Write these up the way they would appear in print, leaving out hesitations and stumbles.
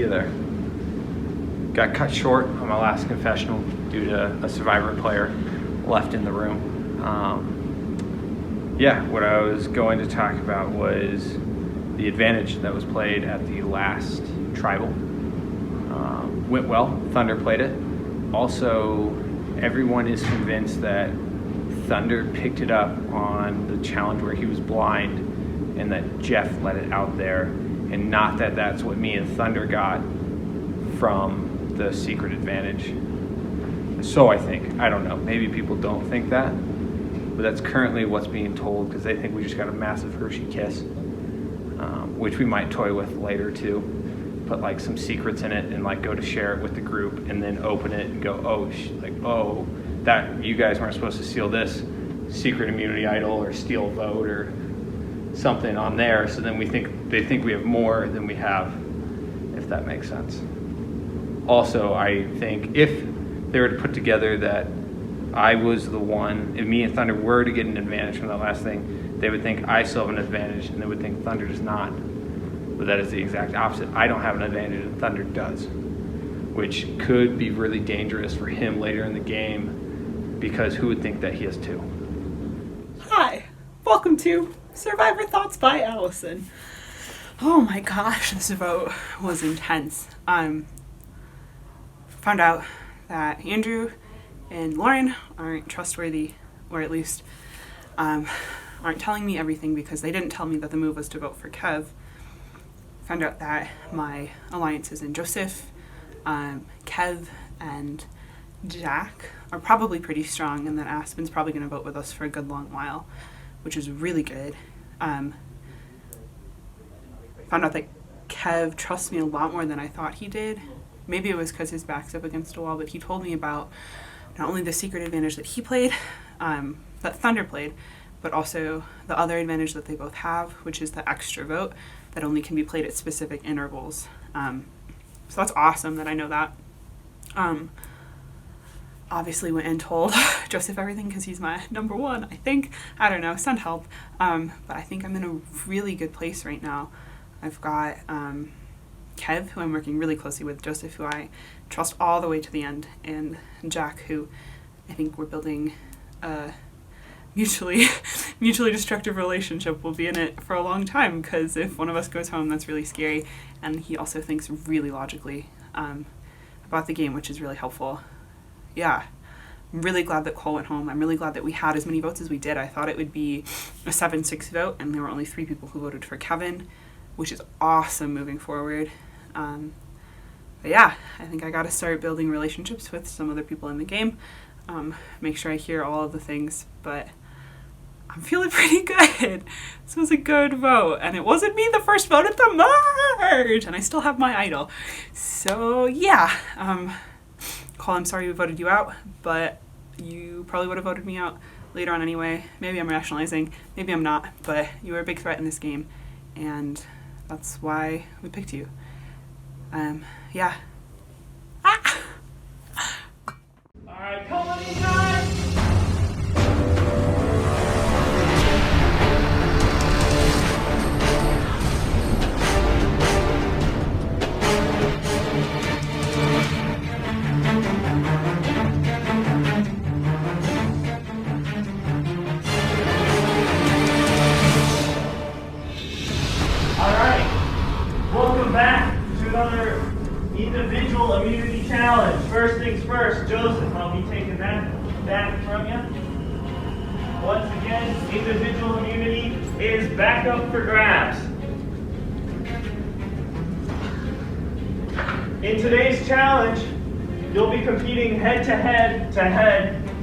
you there. Got cut short on my last confessional due to a Survivor player left in the room. What I was going to talk about was the advantage that was played at the last Tribal. Went well. Thunder played it. Also, everyone is convinced that Thunder picked it up on the challenge where he was blind and that Jeff let it out there, and not that that's what me and Thunder got from the secret advantage. So I think. I don't know. Maybe people don't think that, but that's currently what's being told because they think we just got a massive Hershey kiss, which we might toy with later too. Put like some secrets in it and like go to share it with the group and then open it and go, that you guys weren't supposed to steal this secret immunity idol or steal vote or something on there. So then they think we have more than we have, if that makes sense. Also, I think if they were to put together that I was the one, if me and Thunder were to get an advantage from that last thing, they would think I still have an advantage and they would think Thunder does not. But that is the exact opposite. I don't have an advantage and Thunder does, which could be really dangerous for him later in the game because who would think that he has two? Hi, welcome to Survivor Thoughts by Allison. Oh my gosh, this vote was intense. Found out that Andrew and Lauren aren't trustworthy, or at least aren't telling me everything because they didn't tell me that the move was to vote for Kev. Found out that my alliances in Joseph, Kev, and Jack are probably pretty strong, and that Aspen's probably going to vote with us for a good long while, which is really good. Found out that Kev trusts me a lot more than I thought he did. Maybe it was because his back's up against a wall, but he told me about not only the secret advantage that he played, that Thunder played, but also the other advantage that they both have, which is the extra vote that only can be played at specific intervals. So that's awesome that I know that. Obviously went and told Joseph everything because he's my number one, I think. I don't know, send help. But I think I'm in a really good place right now. I've got Kev, who I'm working really closely with, Joseph, who I trust all the way to the end, and Jack, who I think we're building a mutually destructive relationship. We'll be in it for a long time because if one of us goes home, that's really scary. And he also thinks really logically about the game, which is really helpful. Yeah, I'm really glad that Cole went home. I'm really glad that we had as many votes as we did. I thought it would be a 7-6 vote, and there were only 3 people who voted for Kevin, which is awesome moving forward. But yeah, I think I got to start building relationships with some other people in the game. Make sure I hear all of the things, but I'm feeling pretty good. This was a good vote, and it wasn't me the first vote at the merge, and I still have my idol. So yeah, Cole, I'm sorry we voted you out, but you probably would have voted me out later on anyway. Maybe I'm rationalizing, maybe I'm not, but you were a big threat in this game, and that's why we picked you. Yeah. Ah! Alright, come on inside! Welcome back to another individual immunity challenge. First things first, Joseph, I'll be taking that back from you. Once again, individual immunity is back up for grabs. In today's challenge, you'll be competing head-to-head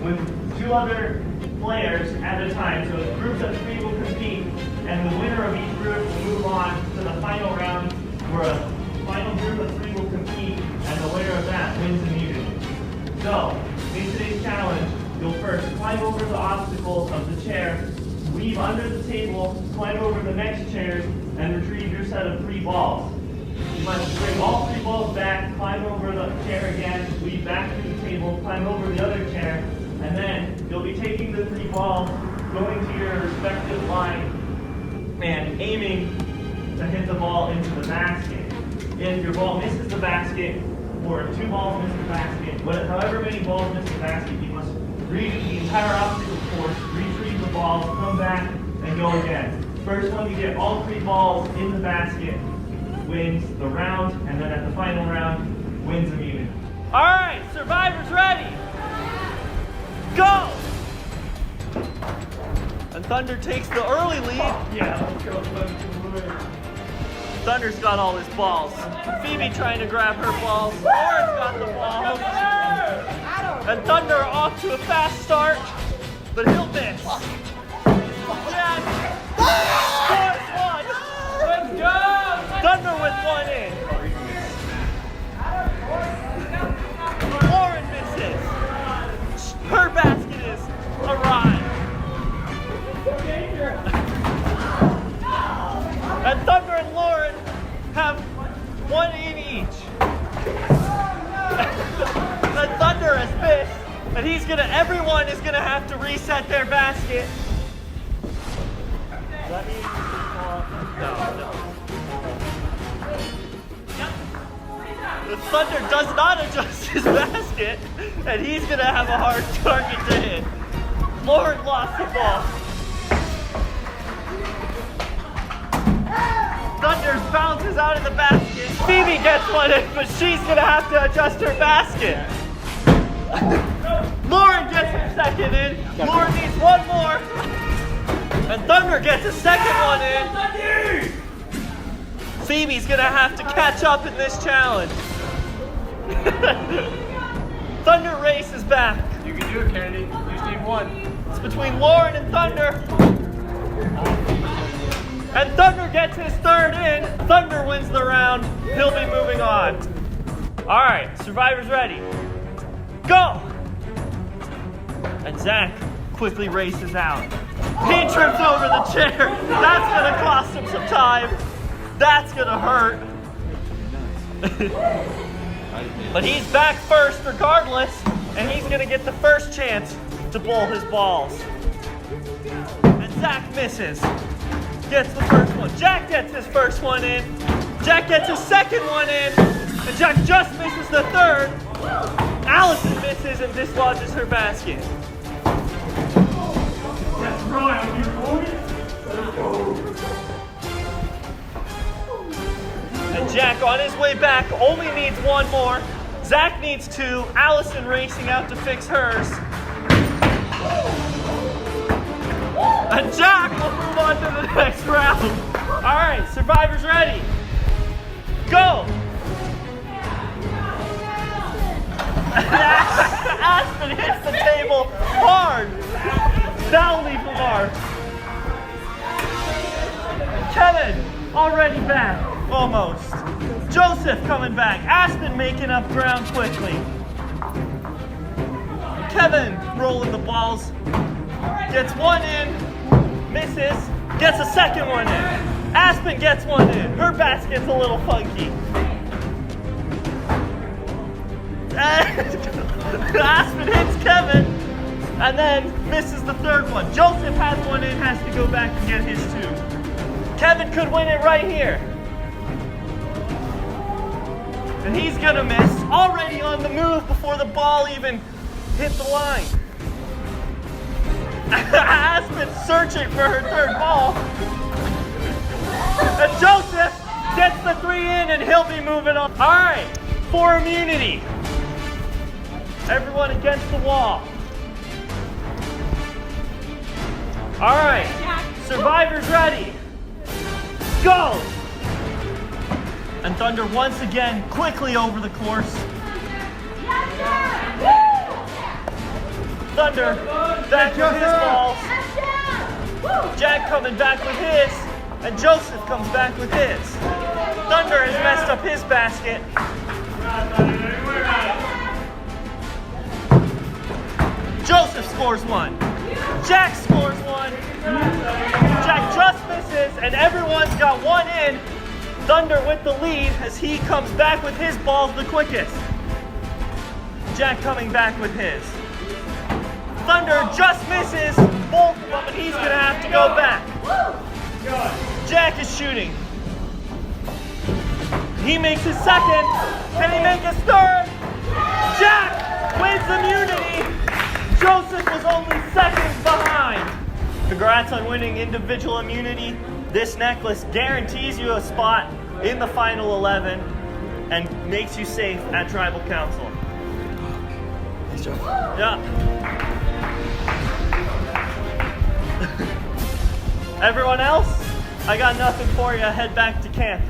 with 2 other players at a time. So groups of 3 will compete, and the winner of each group will move on to the final round, where a final group of 3 will compete, and the winner of that wins immunity. So, in today's challenge, you'll first climb over the obstacle of the chair, weave under the table, climb over the next chairs, and retrieve your set of 3 balls. You must bring all 3 balls back, climb over the chair again, weave back to the table, climb over the other chair, and then you'll be taking the 3 balls, going to your respective line, and aiming to hit the ball into the basket. if your ball misses the basket, or if 2 balls miss the basket, however many balls miss the basket, you must read the entire obstacle course, retrieve the balls, come back, and go again. First one to get all 3 balls in the basket wins the round, and then at the final round, wins immunity. All right, survivors ready? Go! And Thunder takes the early lead. Yeah, let's go. Thunder's got all his balls. Phoebe trying to grab her balls. Lauren's got the balls. And Thunder off to a fast start, but he'll miss. Jack scores 1. Let's go! Thunder with 1 in. Lauren misses. Her basket is arrived. And Thunder and Lauren have 1 in each. And Thunder has missed, and everyone is gonna have to reset their basket. That means no. The Thunder does not adjust his basket, and he's gonna have a hard target to hit. Lauren lost the ball. Thunder bounces out of the basket. Phoebe gets 1 in, but she's gonna have to adjust her basket. Lauren gets her 2nd in. Lauren needs 1 more. And Thunder gets a 2nd one in. Phoebe's gonna have to catch up in this challenge. Thunder races back. You can do it, Kennedy. You just need 1. It's between Lauren and Thunder. And Thunder gets his 3rd in. Thunder wins the round. He'll be moving on. All right, survivors ready. Go! And Zach quickly races out. He trips over the chair. That's gonna cost him some time. That's gonna hurt. But he's back first regardless, and he's gonna get the first chance to bowl his balls. And Zach misses. Gets the first one. Jack gets his first one in. Jack gets his 2nd one in. And Jack just misses the 3rd. Allison misses and dislodges her basket. That's right, you boys. And Jack on his way back only needs 1 more. Zach needs 2. Allison racing out to fix hers. And Jack will move on to the next round. All right, survivors ready? Go! Aspen hits the table hard. That'll leave the mark. Kevin already back, almost. Joseph coming back. Aspen making up ground quickly. Kevin rolling the balls. Gets 1 in. Misses, gets a 2nd one in. Aspen gets 1 in. Her basket's a little funky. Aspen hits Kevin, and then misses the 3rd one. Joseph has 1 in, has to go back and get his 2. Kevin could win it right here. And he's gonna miss, already on the move before the ball even hit the line. Aspen searching for her 3rd ball. And Joseph gets the 3 in, and he'll be moving on. All right, for immunity. Everyone against the wall. All right, survivors ready. Go! And Thunder once again quickly over the course. Thunder back with his balls. Jack coming back with his, and Joseph comes back with his. Thunder has messed up his basket. Joseph scores 1. Jack scores 1. Jack just misses, and everyone's got 1 in. Thunder with the lead as he comes back with his balls the quickest. Jack coming back with his. Thunder just misses both of them, and he's gonna have to go back. Jack is shooting. He makes his second. Can he make his third? Jack wins immunity. Joseph was only seconds behind. Congrats on winning individual immunity. This necklace guarantees you a spot in the final 11 and makes you safe at Tribal Council. Nice job. Yeah. Everyone else, I got nothing for you. Head back to camp.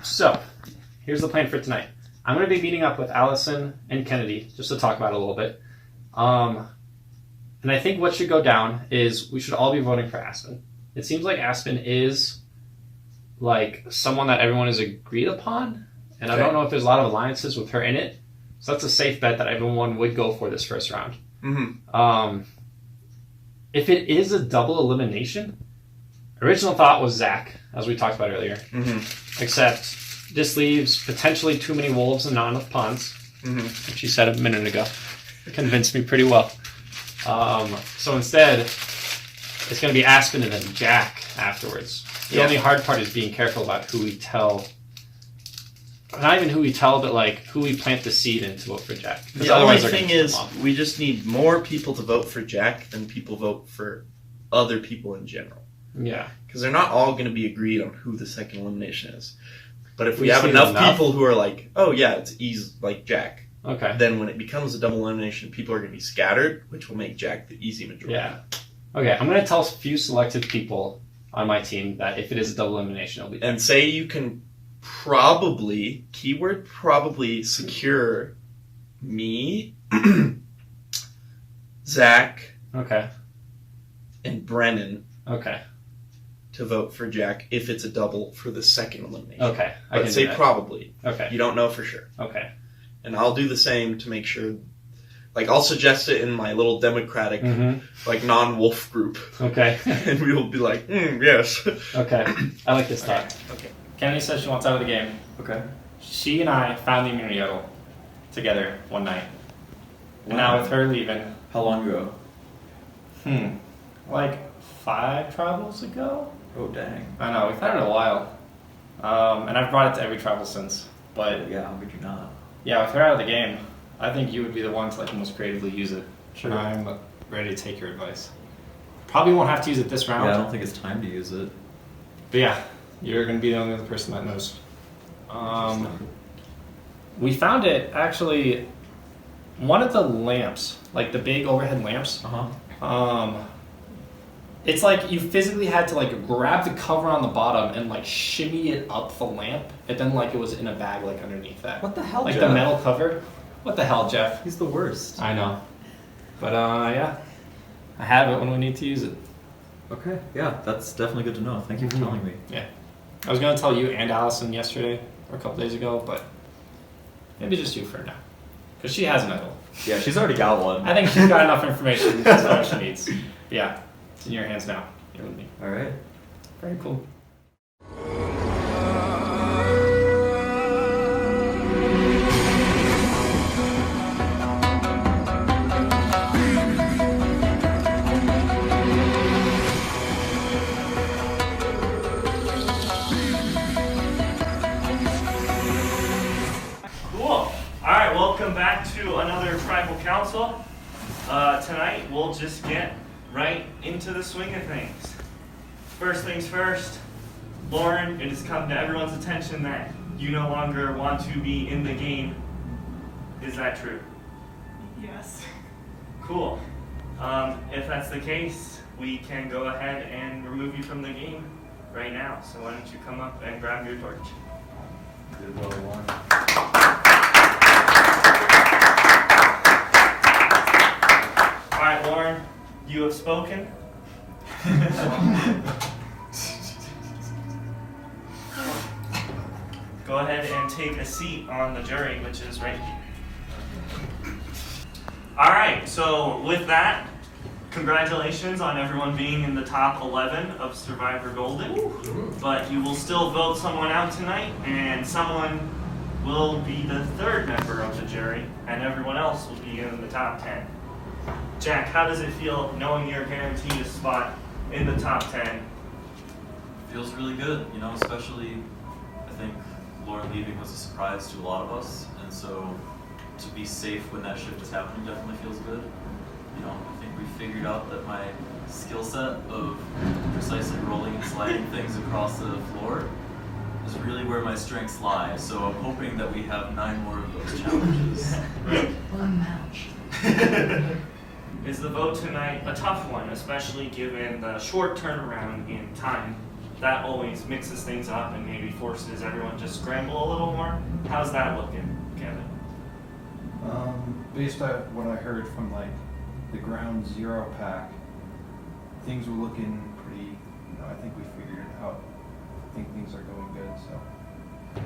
So, here's the plan for tonight. I'm going to be meeting up with Allison and Kennedy just to talk about it a little bit. And I think what should go down is we should all be voting for Aspen. It seems like Aspen is like someone that everyone has agreed upon, and I don't know if there's a lot of alliances with her in it. So that's a safe bet that everyone would go for this first round. Mm-hmm. If it is a double elimination, original thought was Zach, as we talked about earlier. Mm-hmm. Except this leaves potentially too many wolves and not enough pawns, which you said a minute ago. Convinced me pretty well. So instead, it's going to be Aspen and then Jack afterwards. The only hard part is being careful about who we tell. Not even who we tell, but like who we plant the seed in to vote for Jack. The only thing is, we just need more people to vote for Jack than people vote for other people in general. Yeah. Because they're not all going to be agreed on who the second elimination is. But if we We have just enough need enough. people who are like, oh yeah, it's easy, like Jack, Okay. then when it becomes a double elimination, people are going to be scattered, which will make Jack the easy majority. Yeah. Okay, I'm going to tell a few selected people on my team that if it is a double elimination, it'll be And say you can probably, keyword probably, secure me, Zach, Okay. and Brennan Okay. to vote for Jack if it's a double for the second elimination. Okay. I But can say do that. probably. Okay. You don't know for sure. Okay. And I'll do the same to make sure. Like, I'll suggest it in my little democratic, like, non-wolf group. Okay. And we will be like, yes. Okay. I like this thought. Okay. Kennedy says she wants out of the game. Okay. She and I found the immunity idol together one night. And now with her leaving, How long ago? like 5 tribals ago? Oh, dang. I know, we've had it a while. And I've brought it to every tribal since. But Yeah, how could you not? yeah, with her out of the game, I think you would be the one to like most creatively use it. Sure. And I'm ready to take your advice. Probably won't have to use it this round. Yeah, I don't think it's time to use it. But yeah, you're going to be the only other person that knows. We found it actually, one of the lamps, like the big overhead lamps, it's like you physically had to like grab the cover on the bottom and like shimmy it up the lamp, and then like it was in a bag like underneath that. What the hell, Like Jeff? the metal cover. What the hell, Jeff? He's the worst. I know. But yeah, I have it when we need to use it. Okay, yeah, that's definitely good to know. Thank you for telling me. Yeah. I was going to tell you and Allison yesterday, or a couple days ago, but maybe just you for now. Because she has an idol. Yeah, she's already got one. I think she's got enough information as far as she needs. Yeah, it's in your hands now. You're with me. All right. Very cool. Cool. Alright, welcome back to another Tribal Council. Tonight we'll just get right into the swing of things. First things first, Lauren, it has come to everyone's attention that you no longer want to be in the game. Is that true? Yes. Cool. If that's the case, we can go ahead and remove you from the game right now. So why don't you come up and grab your torch? Good little one. Alright, Lauren, you have spoken. Go ahead and take a seat on the jury, which is right here. Alright, so with that, congratulations on everyone being in the top 11 of Survivor Golden. But you will still vote someone out tonight, and someone will be the third member of the jury, and everyone else will be in the top 10. Jack, how does it feel knowing you're guaranteed a spot in the top 10? Feels really good, you know, especially I think Lauren leaving was a surprise to a lot of us, and so to be safe when that shift is happening definitely feels good. You know, I think we figured out that my skill set of precisely rolling and sliding things across the floor is really where my strengths lie. So I'm hoping that we have 9 more of those challenges. One match. Is the vote tonight a tough one, especially given the short turnaround in time? That always mixes things up and maybe forces everyone to scramble a little more. How's that looking, Kevin? Based on what I heard from like the Ground Zero pack, things were looking pretty, I think we figured it out. I think things are going good, so.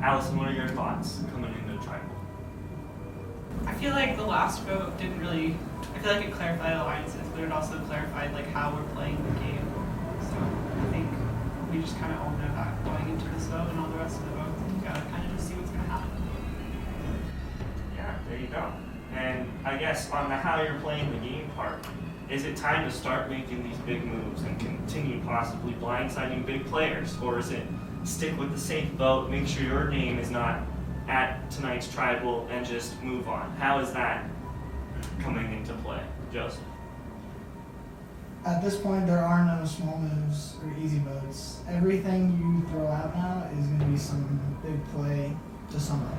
Allison, what are your thoughts coming into tribal? I feel like the last vote didn't really. I feel like it clarified alliances, but it also clarified like how we're playing the game. So I think we just kind of all know that going into this vote and all the rest of the votes. We gotta kind of just see what's gonna happen. Yeah, there you go. And I guess on the how you're playing the game part, is it time to start making these big moves and continue possibly blindsiding big players? Or is it stick with the safe vote, make sure your name is not at tonight's tribal, and just move on? How is that coming into play? Joseph? At this point, there are no small moves or easy votes. Everything you throw out now is going to be some big play to someone.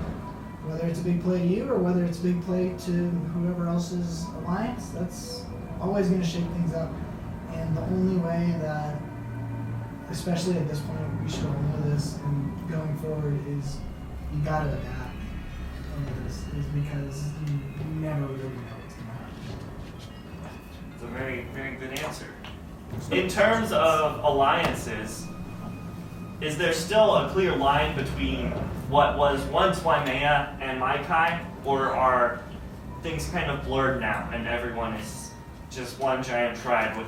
Whether it's a big play to you or whether it's a big play to whoever else's alliance, that's always going to shake things up. And the only way that, especially at this point, we should all know this and going forward is you got to adapt. Is because you never really know what's going to happen. It's a very, very good answer. In terms of alliances, is there still a clear line between what was once Waimea and Maikai, or are things kind of blurred now and everyone is just one giant tribe with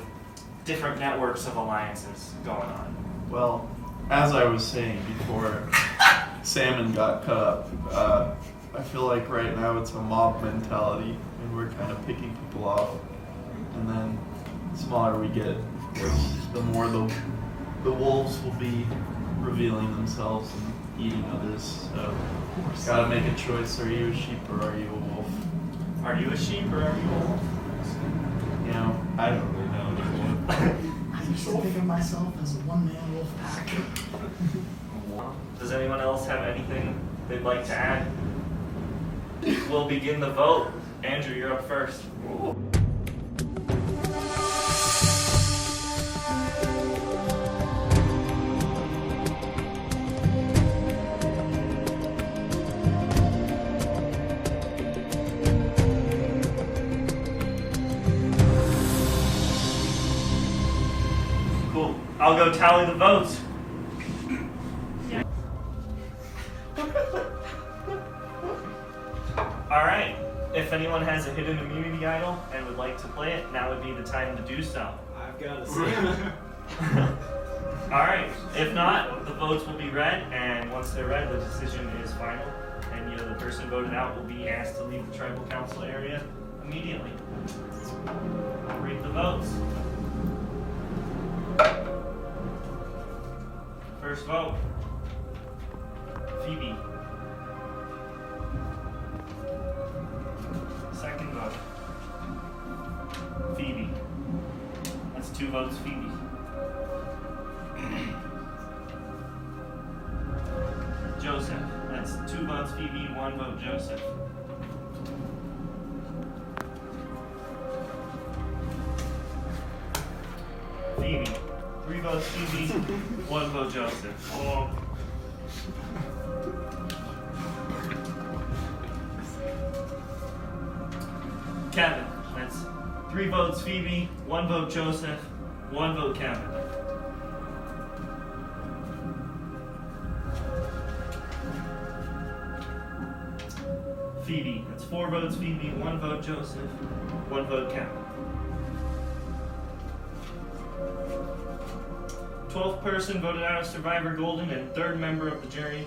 different networks of alliances going on? Well, as I was saying before Salmon got cut up, I feel like right now it's a mob mentality and we're kind of picking people off. And then the smaller we get, of course, the more the wolves will be revealing themselves and eating others. So, gotta make a choice. Are you a sheep or are you a wolf? Are you a sheep or are you a wolf? You know, I don't really know anymore. I used to think of myself as a one-man wolf pack. Does anyone else have anything they'd like to add? We'll begin the vote. Andrew, you're up first. Cool. I'll go tally the votes. Alright, if anyone has a hidden immunity idol and would like to play it, now would be the time to do so. I've got a Alright, if not, the votes will be read, and once they're read, the decision is final, and the person voted out will be asked to leave the tribal council area immediately. I'll read the votes. First vote, Phoebe. Second vote, Phoebe. That's 2 votes, Phoebe. Joseph. That's 2 votes, Phoebe, 1 vote, Joseph. Phoebe. 3 votes, Phoebe, 1 vote, Joseph. Oh. Kevin. That's 3 votes, Phoebe, 1 vote, Joseph, 1 vote, Kevin. Phoebe. That's 4 votes, Phoebe, 1 vote, Joseph, 1 vote, Kevin. 12th person voted out of Survivor Golden and 3rd member of the jury,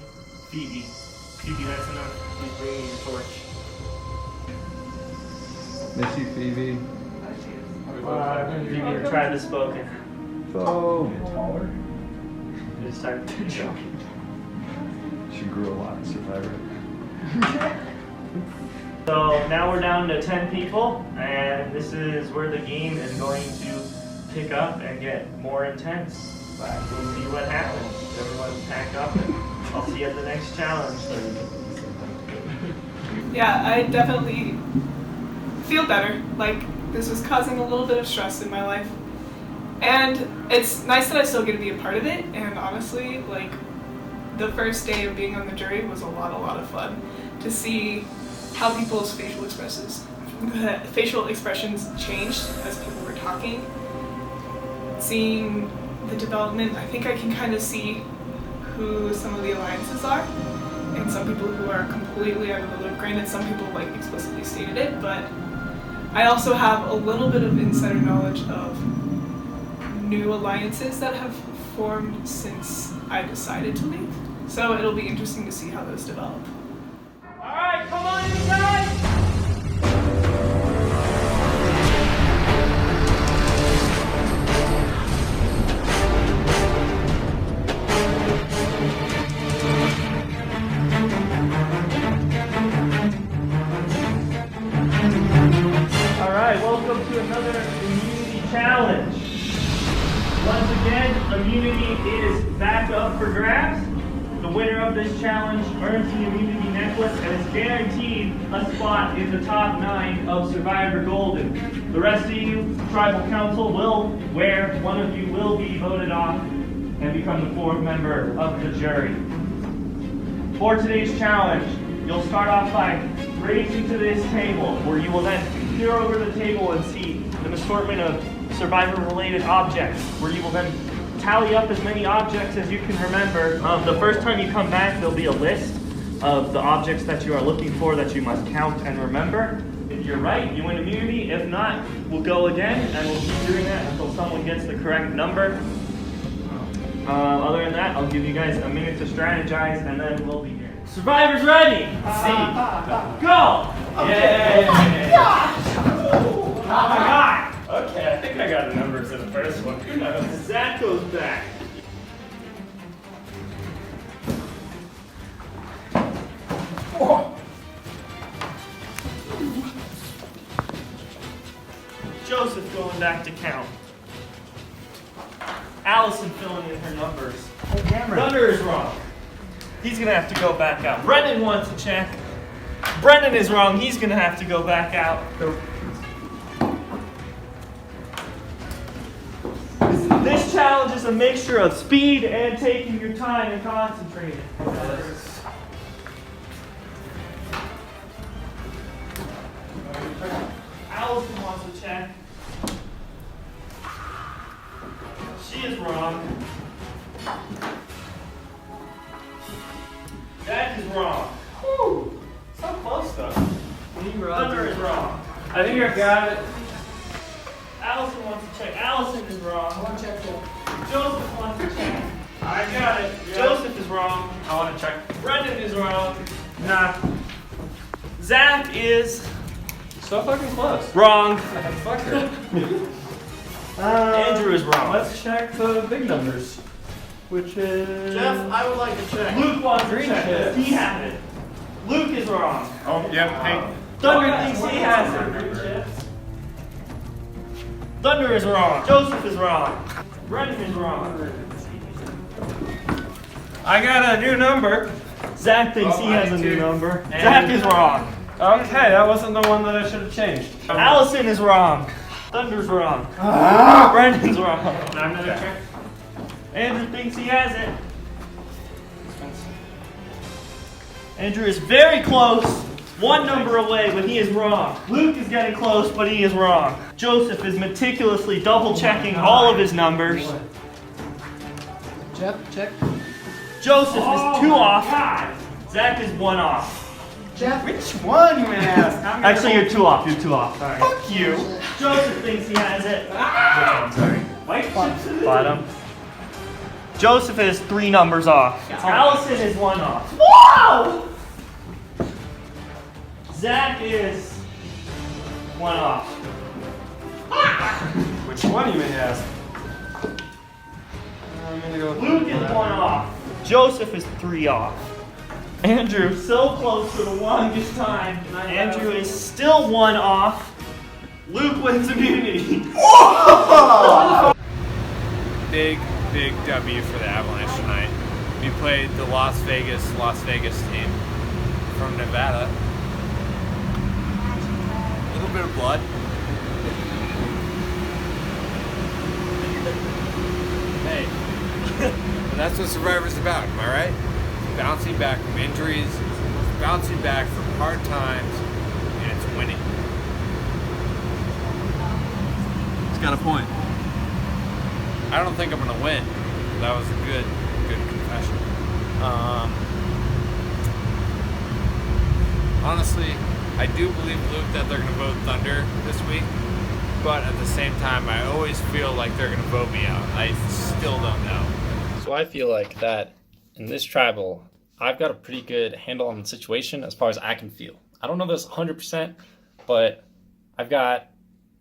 Phoebe. Phoebe, that's enough. Please bring me your torch. Miss you, Phoebe. Phoebe, try the spoken. Oh. It's time to jump. she grew a lot in Survivor. So now we're down to 10 people, and this is where the game is going to pick up and get more intense. But we'll see what happens. Everyone pack up, and I'll see you at the next challenge. Yeah, I definitely feel better. Like, this was causing a little bit of stress in my life. And it's nice that I still get to be a part of it. And honestly, like, the first day of being on the jury was a lot of fun. To see how people's facial expressions changed as people were talking. Seeing the development, I think I can kind of see who some of the alliances are. And some people who are completely out of the loop. Granted, some people like explicitly stated it, but I also have a little bit of insider knowledge of new alliances that have formed since I decided to leave. So it'll be interesting to see how those develop. All right, come on inside. All right, welcome to another immunity challenge. Once again, immunity is back up for grabs. The winner of this challenge earns the immunity necklace and is guaranteed a spot in the top 9 of Survivor Golden. The rest of you, Tribal Council, one of you will be voted off and become the 4th member of the jury. For today's challenge, you'll start off by racing to this table, where you will then peer over the table and see an assortment of Survivor-related objects, where you will then tally up as many objects as you can remember. The first time you come back, there'll be a list of the objects that you are looking for that you must count and remember. If you're right, you win immunity. If not, we'll go again, and we'll keep doing that until someone gets the correct number. Other than that, I'll give you guys a minute to strategize, and then we'll be here. Survivors ready? Go! Okay. Oh my god! Okay, I think I got the numbers in the first one. Who knows? Zach goes back. Whoa. Joseph going back to count. Allison filling in her numbers. Thunder is wrong. He's gonna have to go back out. Brendan wants to check. Brendan is wrong. He's gonna have to go back out. This challenge is a mixture of speed and taking your time and concentrating. Allison wants to check. She is wrong. That is wrong. Whew. So close though. Thunder is wrong. I think I got it. Allison wants to check. Allison is wrong. I want to check too. Joseph wants to check. I got it. Yeah. Joseph is wrong. I want to check. Brendan is wrong. Nah. Zach is So fucking close. wrong. Fucker. Andrew is wrong. Let's check the big numbers, which is Jeff, I would like to check. Luke wants to Green check. chips. He has it. Luke is wrong. Oh, yep, hey. Thunder thinks he has it. Thunder is wrong. Joseph is wrong. Brendan is wrong. I got a new number. Zach thinks he has a new number. Zach is wrong. Okay, that wasn't the one that I should have changed. Allison is wrong. Thunder's wrong. Brendan's wrong. I'm gonna check. Andrew thinks he has it. Andrew is very close. One number away, but he is wrong. Luke is getting close, but he is wrong. Joseph is meticulously double checking all of his numbers. Jeff, check. Joseph is 2 off. Zach is 1 off. Jeff, Which one, you ass? Actually, you're 2 off. You're 2 off. Fuck you. Joseph thinks he has it. Sorry. White chips bottom. Joseph is 3 numbers off. Allison is 1 off. Whoa! Zach is 1 off. Which one, you may ask? I'm gonna go with Luke is 1 off. Joseph is 3 off. Andrew, so close for the longest time. Andrew is still one off. Luke wins immunity. Big W for the Avalanche tonight. We played the Las Vegas team from Nevada. A little bit of blood. Hey, but that's what Survivor's about, am I right? Bouncing back from injuries, bouncing back from hard times, and it's winning. He's got a point. I don't think I'm gonna win. That was a good confession. Honestly, I do believe, Luke, that they're gonna vote Thunder this week, but at the same time, I always feel like they're gonna vote me out. I still don't know. So I feel like that in this tribal, I've got a pretty good handle on the situation as far as I can feel. I don't know this 100%, but I've got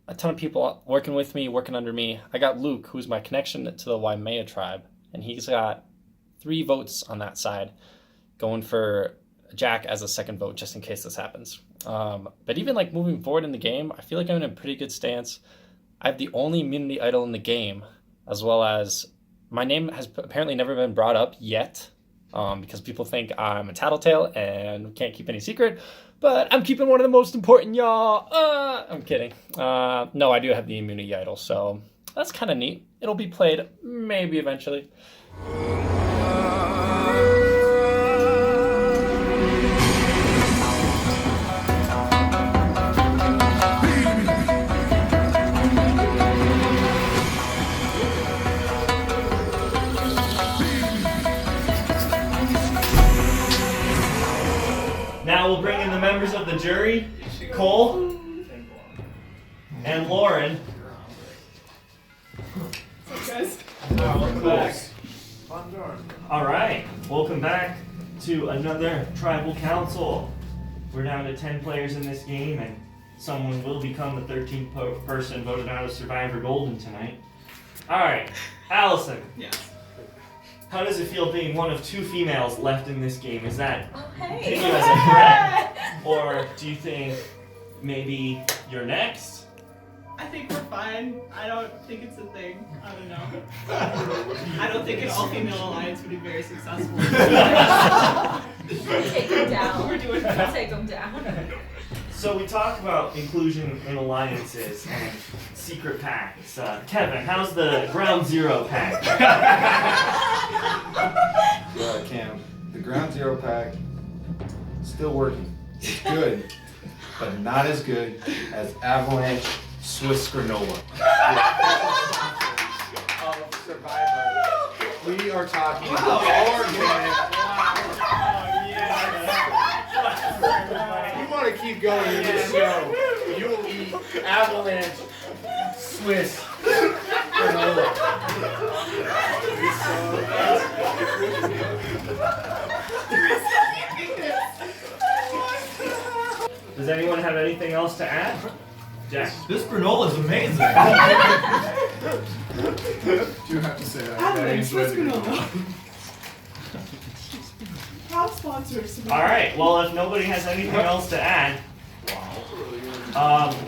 a ton of people working with me, working under me. I got Luke, who's my connection to the Waimea tribe, and he's got 3 votes on that side, going for Jack as a second vote just in case this happens. But even like moving forward in the game, I feel like I'm in a pretty good stance. I have the only immunity idol in the game, as well as my name has apparently never been brought up yet, because people think I'm a tattletale and can't keep any secret. But I'm keeping one of the most important, y'all. I'm kidding. No, I do have the immunity idol, so that's kind of neat. It'll be played maybe eventually. Now we'll bring in the members of the jury, Cole and Lauren. Welcome back. All right, welcome back to another tribal council. We're down to 10 players in this game, and someone will become the 13th person voted out of Survivor Golden tonight. All right, Allison. Yes. How does it feel being one of 2 females left in this game? Is that Hey. take you as a threat, or do you think maybe you're next? I think we're fine. I don't think it's a thing. I don't know. I don't think an all-female alliance would be very successful. Take them down. We're doing We'll fine. take them down. So we talk about inclusion in alliances and secret packs. Kevin, how's the Ground Zero pack? Cam, the Ground Zero pack, still working. It's good, but not as good as Avalanche Swiss granola. Of Survivor. We are talking organic. You want to keep going in this show, you will eat Avalanche Swiss granola. Does anyone have anything else to add? Jack. This granola is amazing. Do you have to say that? Avalanche Swiss granola. Top sponsors. All right. Well, if nobody has anything else to add,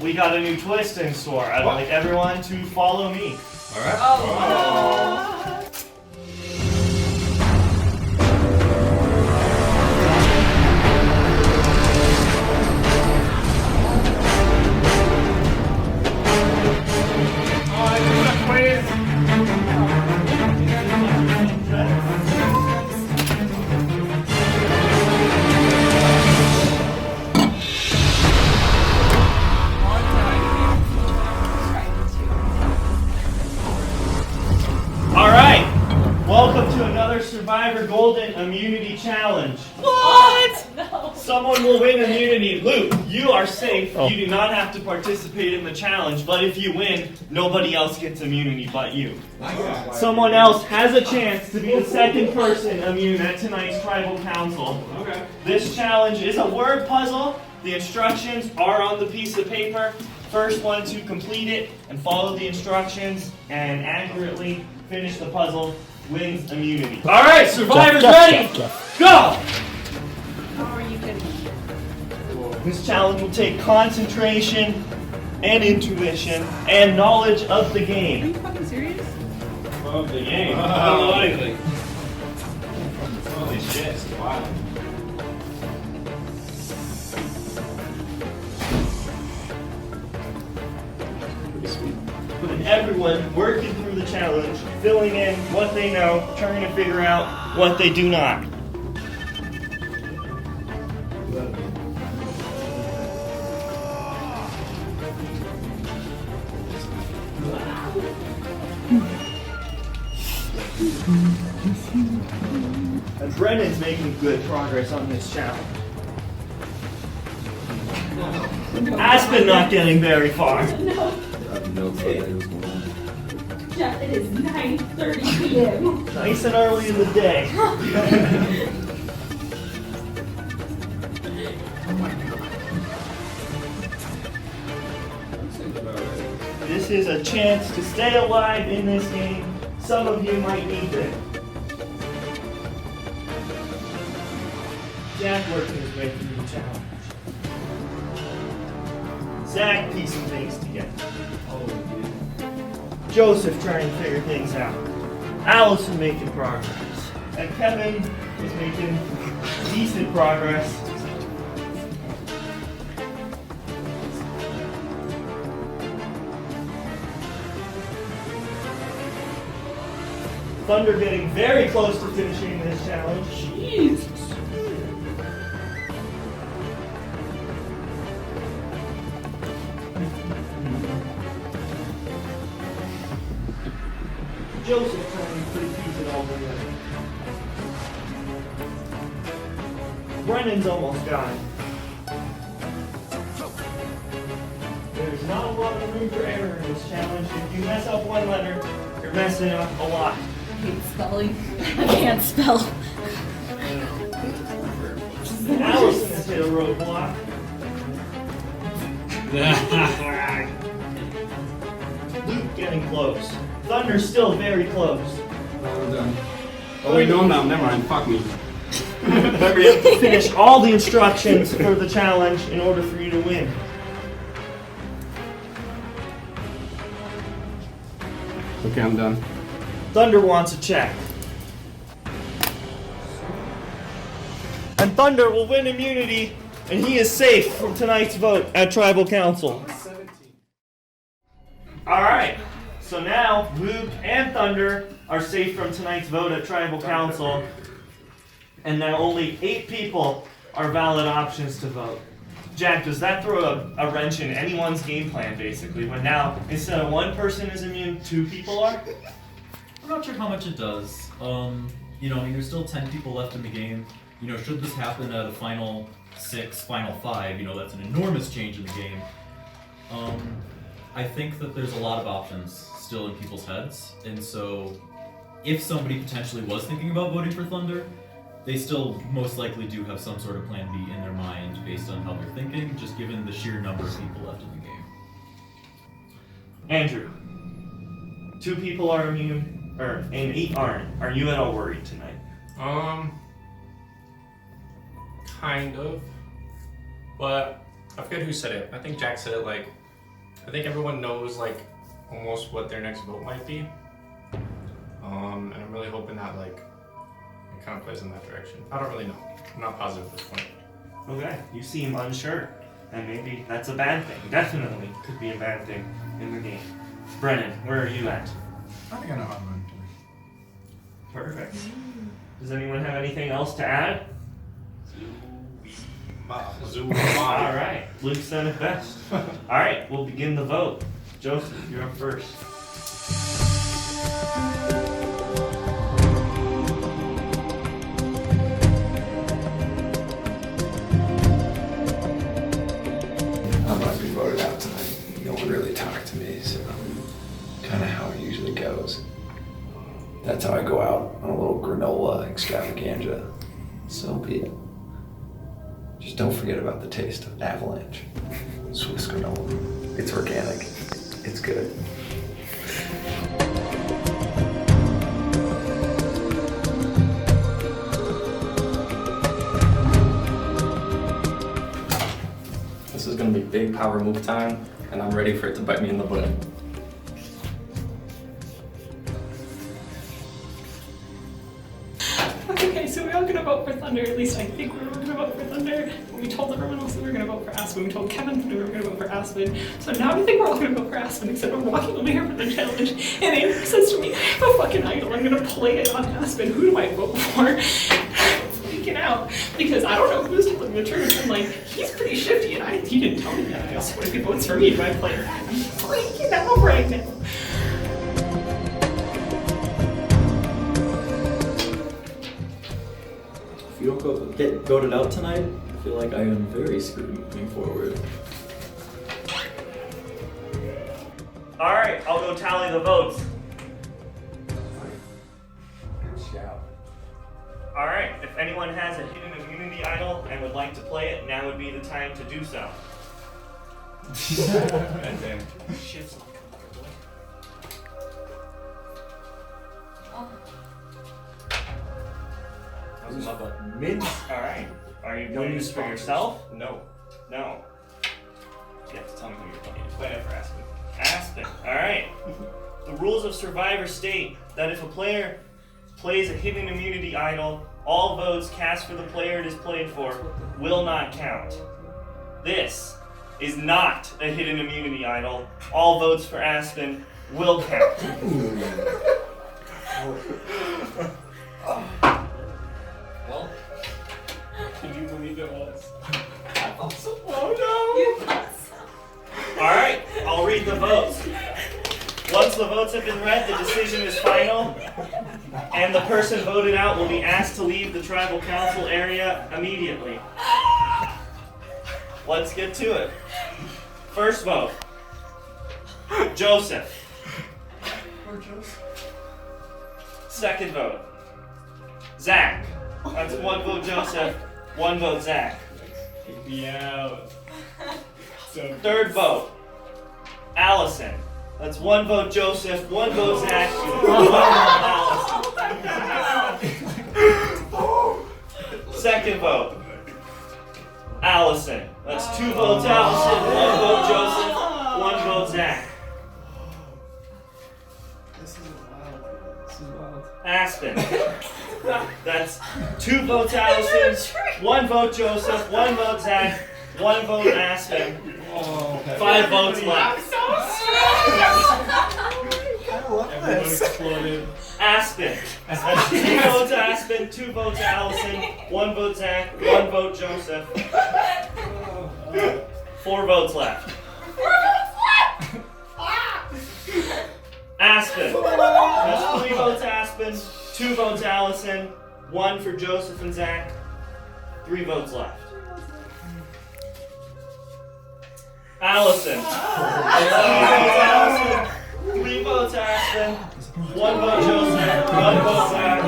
we got a new twist in store. I'd like everyone to follow me. All right. All right. Welcome to another Survivor Golden Immunity Challenge. What? No. Someone will win immunity. Luke, you are safe. You do not have to participate in the challenge, but if you win, nobody else gets immunity but you. Someone else has a chance to be the second person immune at tonight's tribal council. Okay. This challenge is a word puzzle. The instructions are on the piece of paper. First one to complete it and follow the instructions and accurately finish the puzzle wins immunity. All right, survivors ready? Go! This challenge will take concentration and intuition and knowledge of the Are game. you fucking serious? Of the game. I don't know anything. Holy shit. Wow. With everyone working through the challenge, filling in what they know, trying to figure out what they do not. And Brennan's making good progress on this challenge. Aspen not getting very far. Jeff, it is 9:30 p.m. Nice and early in the day. This is a chance to stay alive in this game. Some of you might need it. Jack working his way through the challenge. Zach piecing things together. Joseph trying to figure things out. Allison making progress. And Kevin is making decent progress. Thunder getting very close to finishing this challenge. Jeez. Joseph trying to piece it all together. Brennan's almost got it. There's not a lot of room for error in this challenge. If you mess up one letter, you're messing up a lot. I hate spelling. I can't spell. Allison has hit a roadblock. Luke getting close. Thunder's still very close. I'm done. Oh wait, no I'm not. Never mind. Fuck me. Remember, you have to finish all the instructions for the challenge in order for you to win. Okay, I'm done. Thunder wants a check. And Thunder will win immunity, and he is safe from tonight's vote at Tribal Council. Alright, so now Luke and Thunder are safe from tonight's vote at Tribal Council, and now only 8 people are valid options to vote. Jack, does that throw a wrench in anyone's game plan, basically, when now, instead of 1 person is immune, 2 people are? I'm not sure how much it does. You know, I mean, there's still 10 people left in the game. You know, should this happen at a final 6, final 5, you know, that's an enormous change in the game. I think that there's a lot of options still in people's heads, and so if somebody potentially was thinking about voting for Thunder, they still most likely do have some sort of plan B in their mind based on how they're thinking, just given the sheer number of people left in the game. Andrew, 2 people are immune, and 8 aren't. Are you at all worried tonight? Kind of. But I forget who said it. I think Jack said it, like, I think everyone knows, like, almost what their next vote might be. And I'm really hoping that, like, it kind of plays in that direction. I don't really know. I'm not positive at this point. Okay, you seem unsure. And maybe that's a bad thing. Definitely could be a bad thing in the game. Brennan, where are you at? I think I know how I'm going to. Perfect. Does anyone have anything else to add? Alright, Luke said it best. Alright, we'll begin the vote. Joseph, you're up first. I'm about to be voted out tonight. No one really talked to me, so kind of how it usually goes. That's how I go out, on a little granola extravaganza. So be it. Just don't forget about the taste of Avalanche. Swiss granola. It's organic. It's good. big power move time, and I'm ready for it to bite me in the butt. Okay, so we're all gonna vote for Thunder. At least I think we were gonna vote for Thunder. We told everyone else that we were gonna vote for Aspen. We told Kevin that we were gonna vote for Aspen. So now I think we're all gonna vote for Aspen, except I'm walking over here for the challenge. And Andrew says to me, I have a fucking idol. I'm gonna play it on Aspen. Who do I vote for? I'm freaking out because I don't know who's telling the truth. I'm like, he's pretty shifty, and he didn't tell me that. I also, if he votes for me, do I play that? I'm freaking out right now. If you don't get voted out tonight, I feel like I am very screwed moving forward. All right, I'll go tally the votes. Good shout. All right, if anyone has a hidden immunity idol and would like to play it, now would be the time to do so. Shit's not Mint. All right. Are you doing this for yourself? No. No. You have to tell me who you're playing. Play it for Aspen. Aspen. All right. The rules of Survivor state that if a player plays a hidden immunity idol, all votes cast for the player it is played for will not count. This is not a hidden immunity idol. All votes for Aspen will count. Well, can you believe it was? Oh no! Alright, I'll read the votes. Once the votes have been read, the decision is final, and the person voted out will be asked to leave the tribal council area immediately. Let's get to it. First vote. Joseph. Second vote. Zach. That's one vote Joseph, one vote Zach. Take me out. Third vote. Allison. That's one vote Joseph, one vote Zach, one vote Allison. Second vote. Allison. That's two votes Allison, one vote Joseph, one vote Zach. This is wild. Aspen. That's two votes Allison, one vote Joseph, one vote Zach, one vote Aspen. Five votes left. Everyone exploded. Aspen. That's two votes Aspen, two votes Allison, one vote Zach, one vote Joseph. 4 votes left. Aspen. That's 3 votes Aspen, 2 votes Allison, 1 for Joseph and Zach, 3 votes left. Allison. 3 votes Aspen, 1 vote Joseph, 1 vote Zach.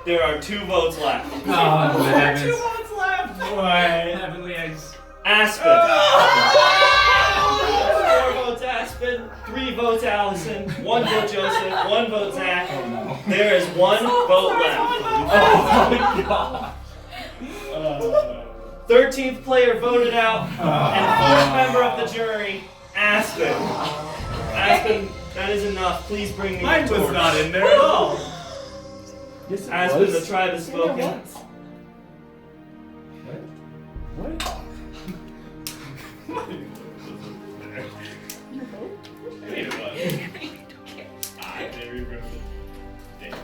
There are 2 votes left. Oh, damn it. 2 votes left. Why? Heavenly eggs. Aspen. 4 votes Aspen, 3 votes Allison, 1 vote Joseph, 1 vote Zach. There is 1 vote left. Oh my god. 13th player voted out, and 4th member of the jury, Aspen. Aspen, that is enough. Please bring me Mine the was torch. not in there at all. Yes, it Aspen, was. the tribe has spoken. What? Maybe it was. I never remember. Damn.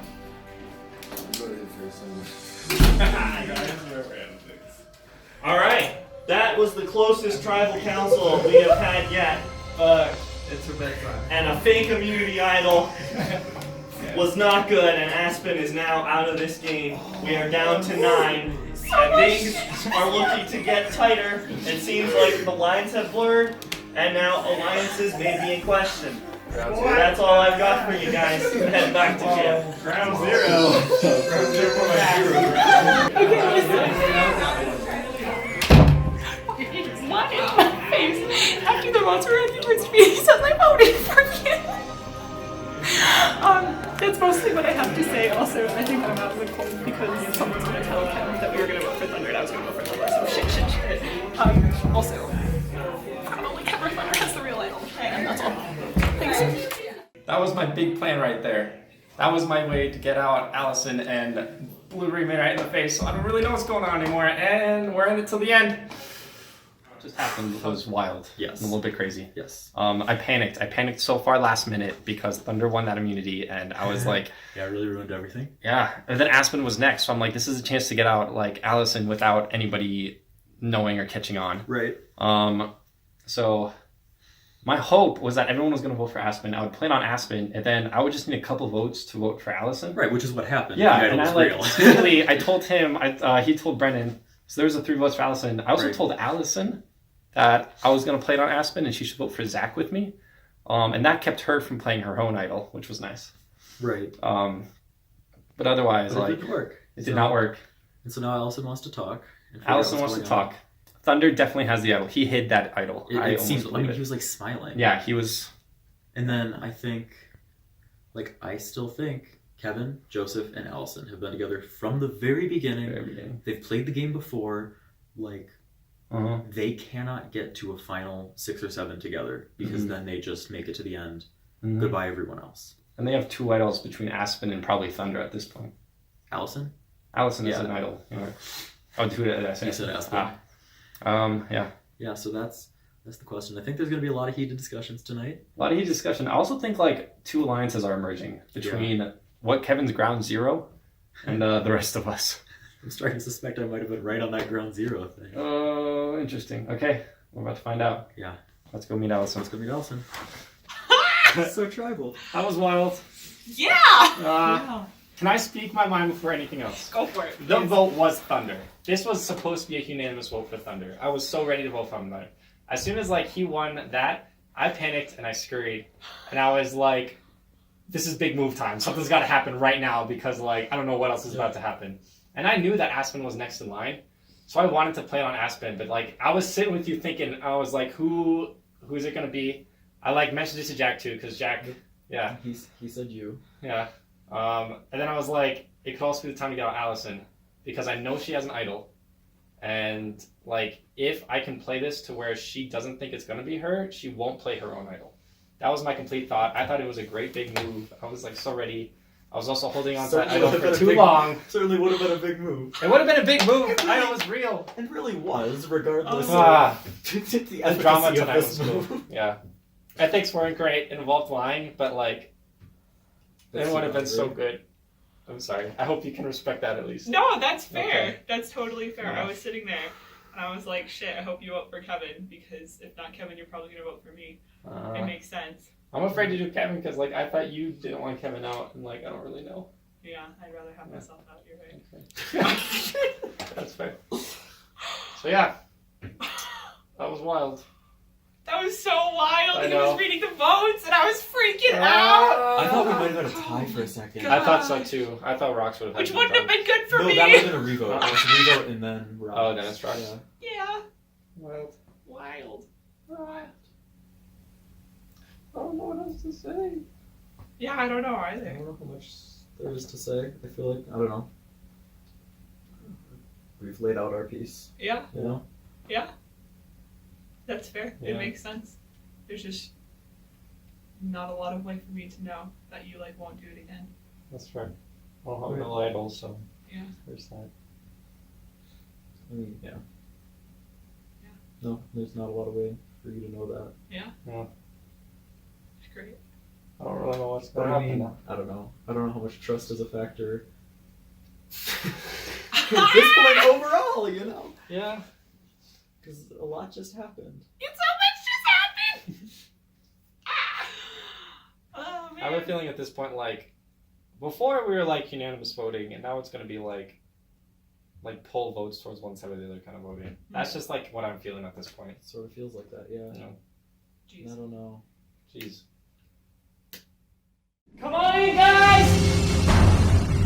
All right, that was the closest tribal council we have had yet. It's her bedtime. And a fake immunity idol was not good, and Aspen is now out of this game. We are down to 9, and things are looking to get tighter. It seems like the lines have blurred, and now alliances may be in question. That's all I've got for you guys. Head back to jail. Ground zero. Ground 0.0. It's not in my face. After the votes were in, he was me. He said, I voted for you. That's mostly what I have to say. Also, I think I'm out of the cold because someone's going to tell him that we were going to vote for Thunder and I was going to vote for Thunder. So shit. Also, probably Kevin Thunder has the real idol. And that's all. Thanks. That was my big plan right there. That was my way to get out Allison and Blue Rayman right in the face, so I don't really know what's going on anymore, and we're in it till the end. What just happened was wild. Yes. A little bit crazy. Yes. I panicked. I panicked so far last minute because Thunder won that immunity, and I was like... Yeah, it really ruined everything. Yeah, and then Aspen was next, so I'm like, this is a chance to get out, like, Allison without anybody knowing or catching on. Right. So... my hope was that everyone was going to vote for Aspen. I would plan on Aspen, and then I would just need a couple votes to vote for Allison. Right, which is what happened. Yeah, The and I idol like was real. literally, I told him, he told Brennan, so there was a 3 votes for Allison. I also Right. told Allison that I was going to play it on Aspen, and she should vote for Zach with me, and that kept her from playing her own idol, which was nice. Right. But otherwise, But like it didn't work. It did not work. And so now Allison wants to talk. and figure out Allison what's wants to going on. talk. Thunder definitely has the idol. He hid that idol. It seems. I believe mean, it. he was like smiling. Yeah, he was. And then I think, like, I still think Kevin, Joseph, and Allison have been together from the very beginning. They've played the game before. Like, they cannot get to a final 6 or 7 together because Mhm. then they just make it to the end. Mhm. Goodbye, everyone else. And they have 2 idols between Aspen and probably Thunder at this point. Allison? Allison is Yeah. an idol. Yeah. Oh, who did I say? You said Aspen. Yeah. Yeah, so that's the question. I think there's going to be a lot of heated discussions tonight. A lot of heated discussion. I also think like 2 alliances are emerging between what Kevin's ground zero and the rest of us. I'm starting to suspect I might have been right on that ground zero thing. Oh, interesting. Okay, we're about to find out. Yeah. Let's go meet Allison. Let's go meet Allison. So tribal. That was wild. Yeah! Can I speak my mind before anything else? Go for it. The vote was Thunder. This was supposed to be a unanimous vote for Thunder. I was so ready to vote for Thunder. As soon as like he won that, I panicked and I scurried, and I was like, "This is big move time. Something's got to happen right now because like I don't know what else is about to happen." And I knew that Aspen was next in line, so I wanted to play on Aspen. But like I was sitting with you thinking, I was like, "Who's it gonna be?" I like mentioned it to Jack too because Jack, yeah, he said you. yeah. And then I was like, it could also be the time to get out Allison because I know she has an idol, and like if I can play this to where she doesn't think it's gonna be her, she won't play her own idol. That was my complete thought. I thought it was a great big move. I was like so ready. I was also holding on to that idol for too long. Certainly would have been a big move. It would have been a big move. The idol was real. It really was, regardless Ah. of the The drama efficacy of tonight this was move. cool. Yeah. Ethics weren't great. It involved lying, but like it would have been so good. I'm sorry. I hope you can respect that at least. No, that's fair. Okay. That's totally fair. Yeah. I was sitting there and I was like, shit, I hope you vote for Kevin because if not Kevin, you're probably going to vote for me. It makes sense. I'm afraid to do Kevin because like I thought you didn't want Kevin out, and like I don't really know. Yeah, I'd rather have myself out. You're right. That's fair. So yeah, that was wild. That was so wild. I He know. was reading the votes and I was freaking out. I thought we might have had a tie for a second. I thought so too. I thought Rox would have. Which wouldn't have been good for No, me. that would have been a revote. It was a revote and then Rox. Oh, then it's Rox. Yeah. Yeah. Wild. Wild. I don't know what else to say. Yeah, I don't know I either. don't know how much there is to say. I feel like, I don't know. We've laid out our piece. Yeah. You know? Yeah. That's fair. Yeah. It makes sense. There's just not a lot of way for me to know that you like won't do it again. That's fair. Well, I'm no idol, so Yeah. there's that. I mean, yeah. Yeah. No, there's not a lot of way for you to know that. Yeah. Yeah. It's great. I don't really know what's But going I to happen mean, now. I don't know. I don't know how much trust is a factor. At this point overall, you know? Yeah. Because a lot just happened. It's so much just happened. Oh I have a feeling at this point, like, before we were like unanimous voting, and now it's going to be like poll votes towards one side or the other kind of voting. That's just like what I'm feeling at this point. It sort of feels like that, yeah. You know? Jeez. I don't know. Jeez. Come on, you guys!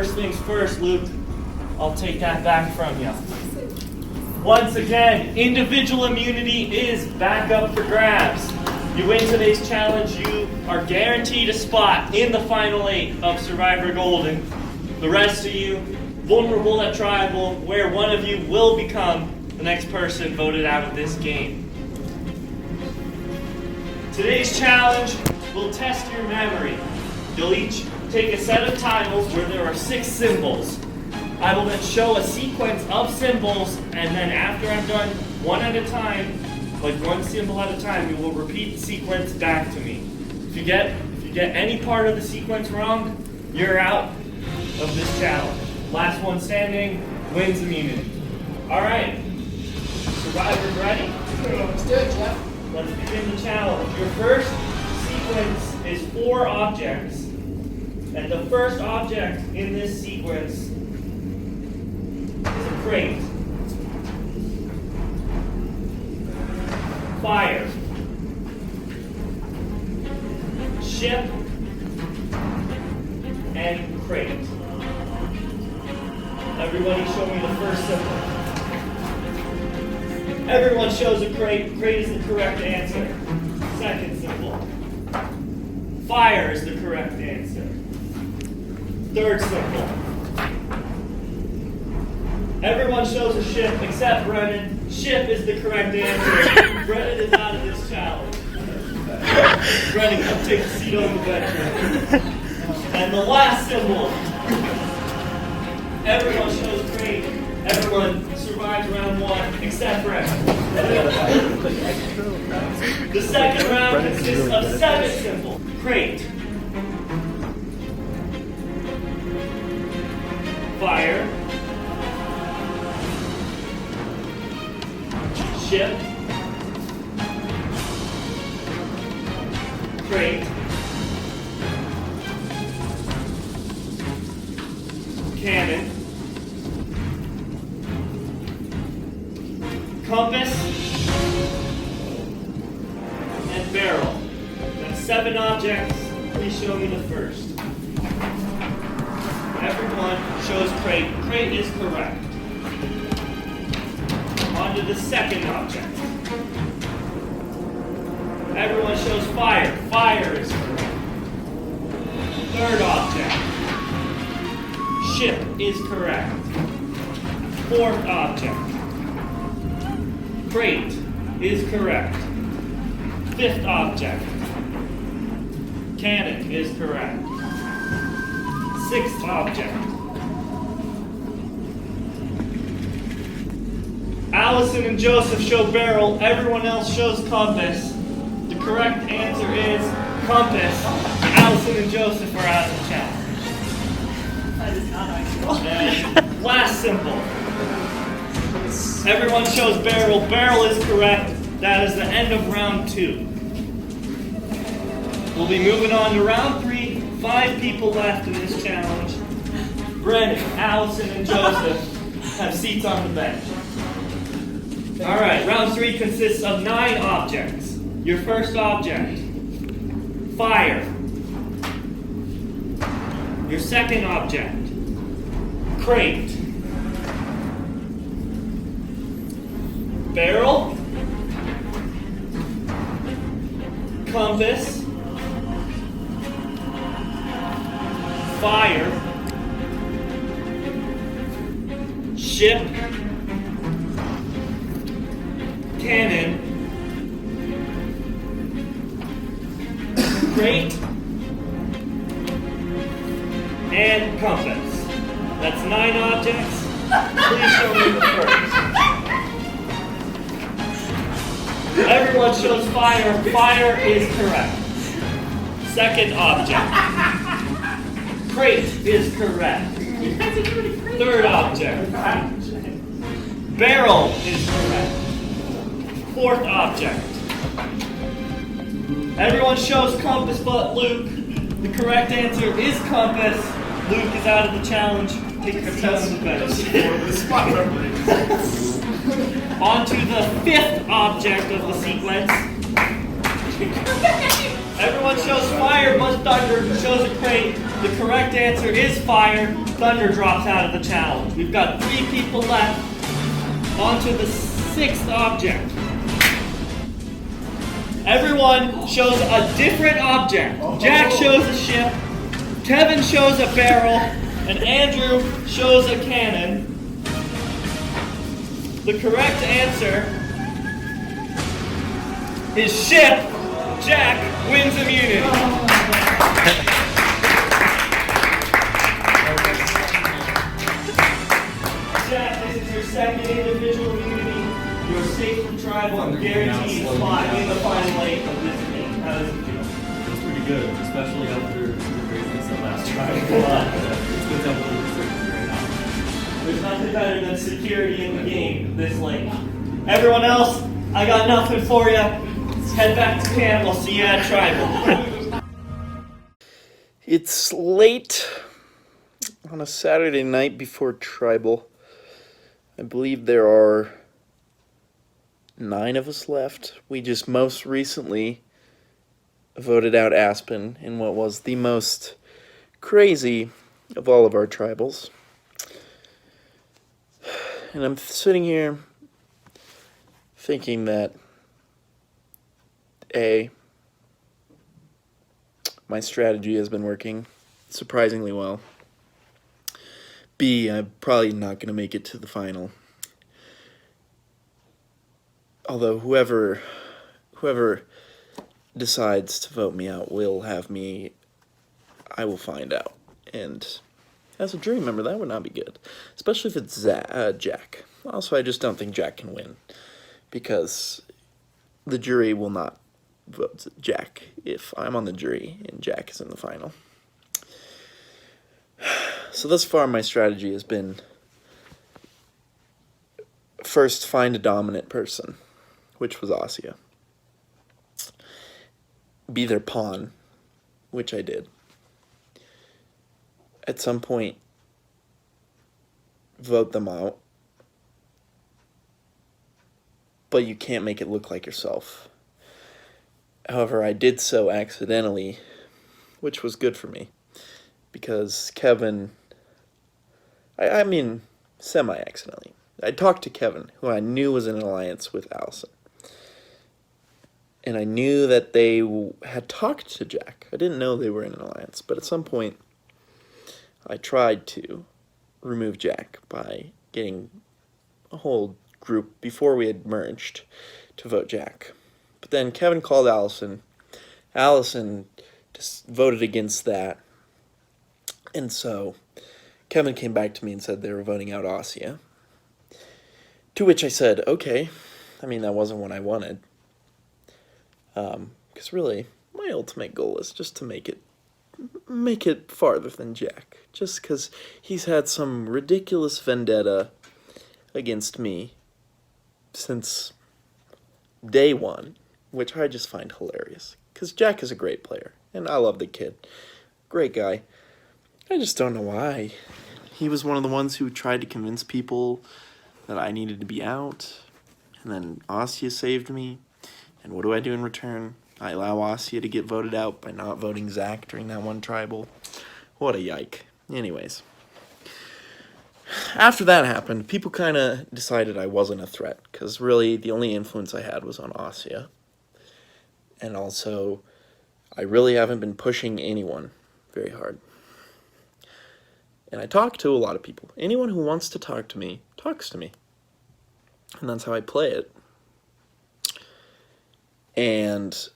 first things first, Luke. I'll take that back from you. Once again, individual immunity is back up for grabs. You win today's challenge, you are guaranteed a spot in the final 8 of Survivor Golden. The rest of you, vulnerable at Tribal, where one of you will become the next person voted out of this game. Today's challenge will test your memory. You'll each take a set of tiles where there are 6 symbols. I will then show a sequence of symbols, and then after I'm done, one at a time, like one symbol at a time, you will repeat the sequence back to me. If you get any part of the sequence wrong, you're out of this challenge. Last one standing wins immunity. All right, survivors ready? Let's do it, Jeff. Let's begin the challenge. Your first sequence is 4 objects, and the first object in this sequence is a crate. Fire. Ship. And crate. Everybody show me the first symbol. Everyone shows a crate. Crate is the correct answer. Second symbol. Fire is the correct answer. Third symbol. Everyone shows a ship except Brennan. Ship is the correct answer. Brennan is out of this challenge. Brennan, come take a seat on the bench. And the last symbol. Everyone shows crate. Everyone survives round 1 except Brennan. The second round consists of 7 symbols. Crate. Fire. Ship. Crate. Cannon. Compass. And barrel. That's 7 objects. Please show me the first. Everyone shows crate. Crate is correct. On to the second object. Everyone shows fire. Fire is correct. Third object. Ship is correct. Fourth object. Crate is correct. Fifth object. Cannon is correct. Sixth object. Allison and Joseph show barrel. Everyone else shows compass. The correct answer is compass. Allison and Joseph are out of the challenge. That is not actual. And last symbol. Everyone shows barrel. Barrel is correct. That is the end of round 2. We'll be moving on to round 3. 5 people left in this challenge. Brennan, Allison, and Joseph have seats on the bench. All right, round 3 consists of 9 objects. Your first object, fire. Your second object, crate. Barrel. Compass. Fire. Ship. Cannon. Crate. And compass. That's 9 objects. Please show me the first. Everyone shows fire. Fire is correct. Second object. Crate is correct. Third object. Barrel is correct. Fourth object. Everyone shows compass but Luke. The correct answer is compass. Luke is out of the challenge. Take your seat on the bench. On to the 5th object of the sequence. Everyone shows fire, but Thunder shows a crate. The correct answer is fire. Thunder drops out of the challenge. We've got 3 people left. On to the 6th object. Everyone shows a different object. Jack shows a ship, Kevin shows a barrel, and Andrew shows a cannon. The correct answer is ship. Jack wins immunity. Jack, this is your second individual immunity. You're safe from tribal and guaranteed a spot in the final 8 of this game. How does it feel? Feels pretty good, especially after the greatness of last tribal. It's good to have a little certainty right now. There's nothing better than security in the game this late. Everyone else, I got nothing for you. Let's head back to camp. I'll see you at tribal. It's late on a Saturday night before tribal. I believe there are 9 of us left. We just most recently voted out Aspen in what was the most crazy of all of our tribals. And I'm sitting here thinking that A, my strategy has been working surprisingly well. B, I'm probably not going to make it to the final. Although whoever decides to vote me out will have me, I will find out. And as a jury member, that would not be good. Especially if it's Jack. Also, I just don't think Jack can win. Because the jury will not vote Jack if I'm on the jury and Jack is in the final. So thus far, my strategy has been first find a dominant person, which was Asya. Be their pawn, which I did. At some point, vote them out. But you can't make it look like yourself. However, I did so accidentally, which was good for me. Because Kevin, I mean, semi-accidentally. I talked to Kevin, who I knew was in an alliance with Allison. And I knew that they had talked to Jack. I didn't know they were in an alliance, but at some point, I tried to remove Jack by getting a whole group, before we had merged, to vote Jack. But then Kevin called Allison. Allison just voted against that. And so Kevin came back to me and said they were voting out Asya. To which I said, okay. I mean, that wasn't what I wanted. Because really, my ultimate goal is just to make it farther than Jack. Just because he's had some ridiculous vendetta against me since day one, which I just find hilarious. Because Jack is a great player, and I love the kid. Great guy. I just don't know why. He was one of the ones who tried to convince people that I needed to be out, and then Asya saved me. And what do I do in return? I allow Asya to get voted out by not voting Zach during that one tribal. What a yike. Anyways. After that happened, people kind of decided I wasn't a threat, because really the only influence I had was on Asya. And also, I really haven't been pushing anyone very hard. And I talk to a lot of people. Anyone who wants to talk to me, talks to me. And that's how I play it. And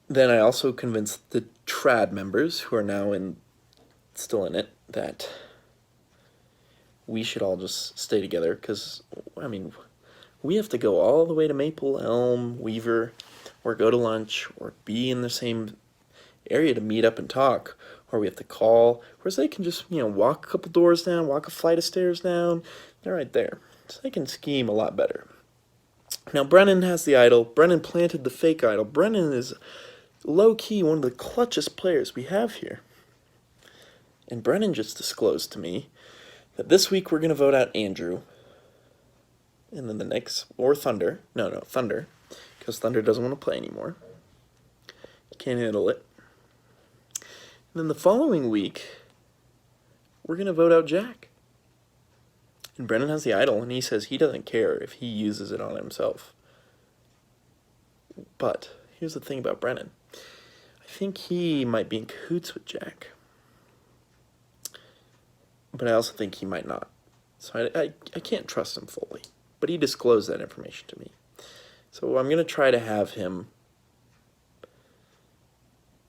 then I also convinced the trad members, who are now still in it, that we should all just stay together. Because, I mean, we have to go all the way to Maple, Elm, Weaver, or go to lunch, or be in the same area to meet up and talk. Or we have to call, whereas they can just, walk a couple doors down, walk a flight of stairs down. They're right there. So they can scheme a lot better. Now, Brennan has the idol. Brennan planted the fake idol. Brennan is low-key one of the clutchest players we have here. And Brennan just disclosed to me that this week we're going to vote out Andrew. And then the next, or Thunder. No, Thunder. Because Thunder doesn't want to play anymore. can't handle it. And then the following week, we're going to vote out Jack. And Brennan has the idol, and he says he doesn't care if he uses it on himself. But here's the thing about Brennan. I think he might be in cahoots with Jack. But I also think he might not. So I can't trust him fully. But he disclosed that information to me. So I'm going to try to have him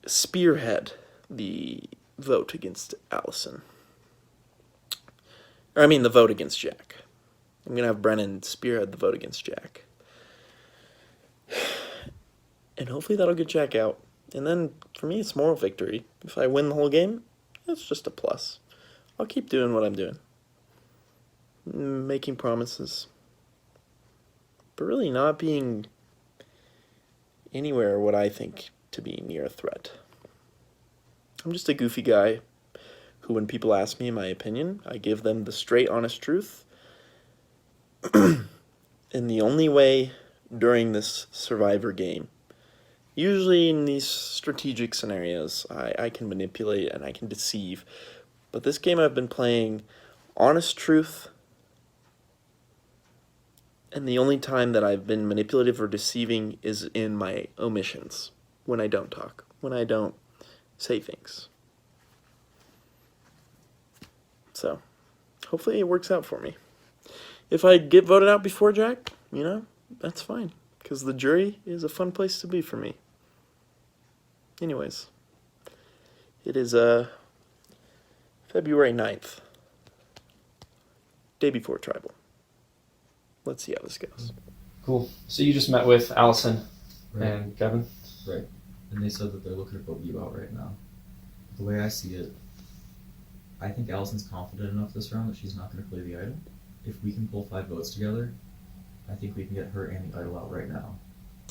spearhead the vote against Allison. Or I mean the vote against Jack. I'm going to have Brennan spearhead the vote against Jack. And hopefully that'll get Jack out. And then, for me, it's moral victory. If I win the whole game, that's just a plus. I'll keep doing what I'm doing. Making promises. But really not being anywhere what I think to be near a threat. I'm just a goofy guy who, when people ask me my opinion, I give them the straight, honest truth. And the only way during this Survivor game, usually in these strategic scenarios, I can manipulate and I can deceive. But this game I've been playing honest truth, and the only time that I've been manipulative or deceiving is in my omissions, when I don't talk, when I don't say things. So, hopefully it works out for me. If I get voted out before Jack, that's fine. Because the jury is a fun place to be for me. Anyways, it is February 9th, day before Tribal. Let's see how this goes. Cool. So you just met with Allison and Kevin? Right. And they said that they're looking to vote you out right now. The way I see it, I think Allison's confident enough this round that she's not going to play the idol. If we can pull 5 votes together, I think we can get her and the idol out right now.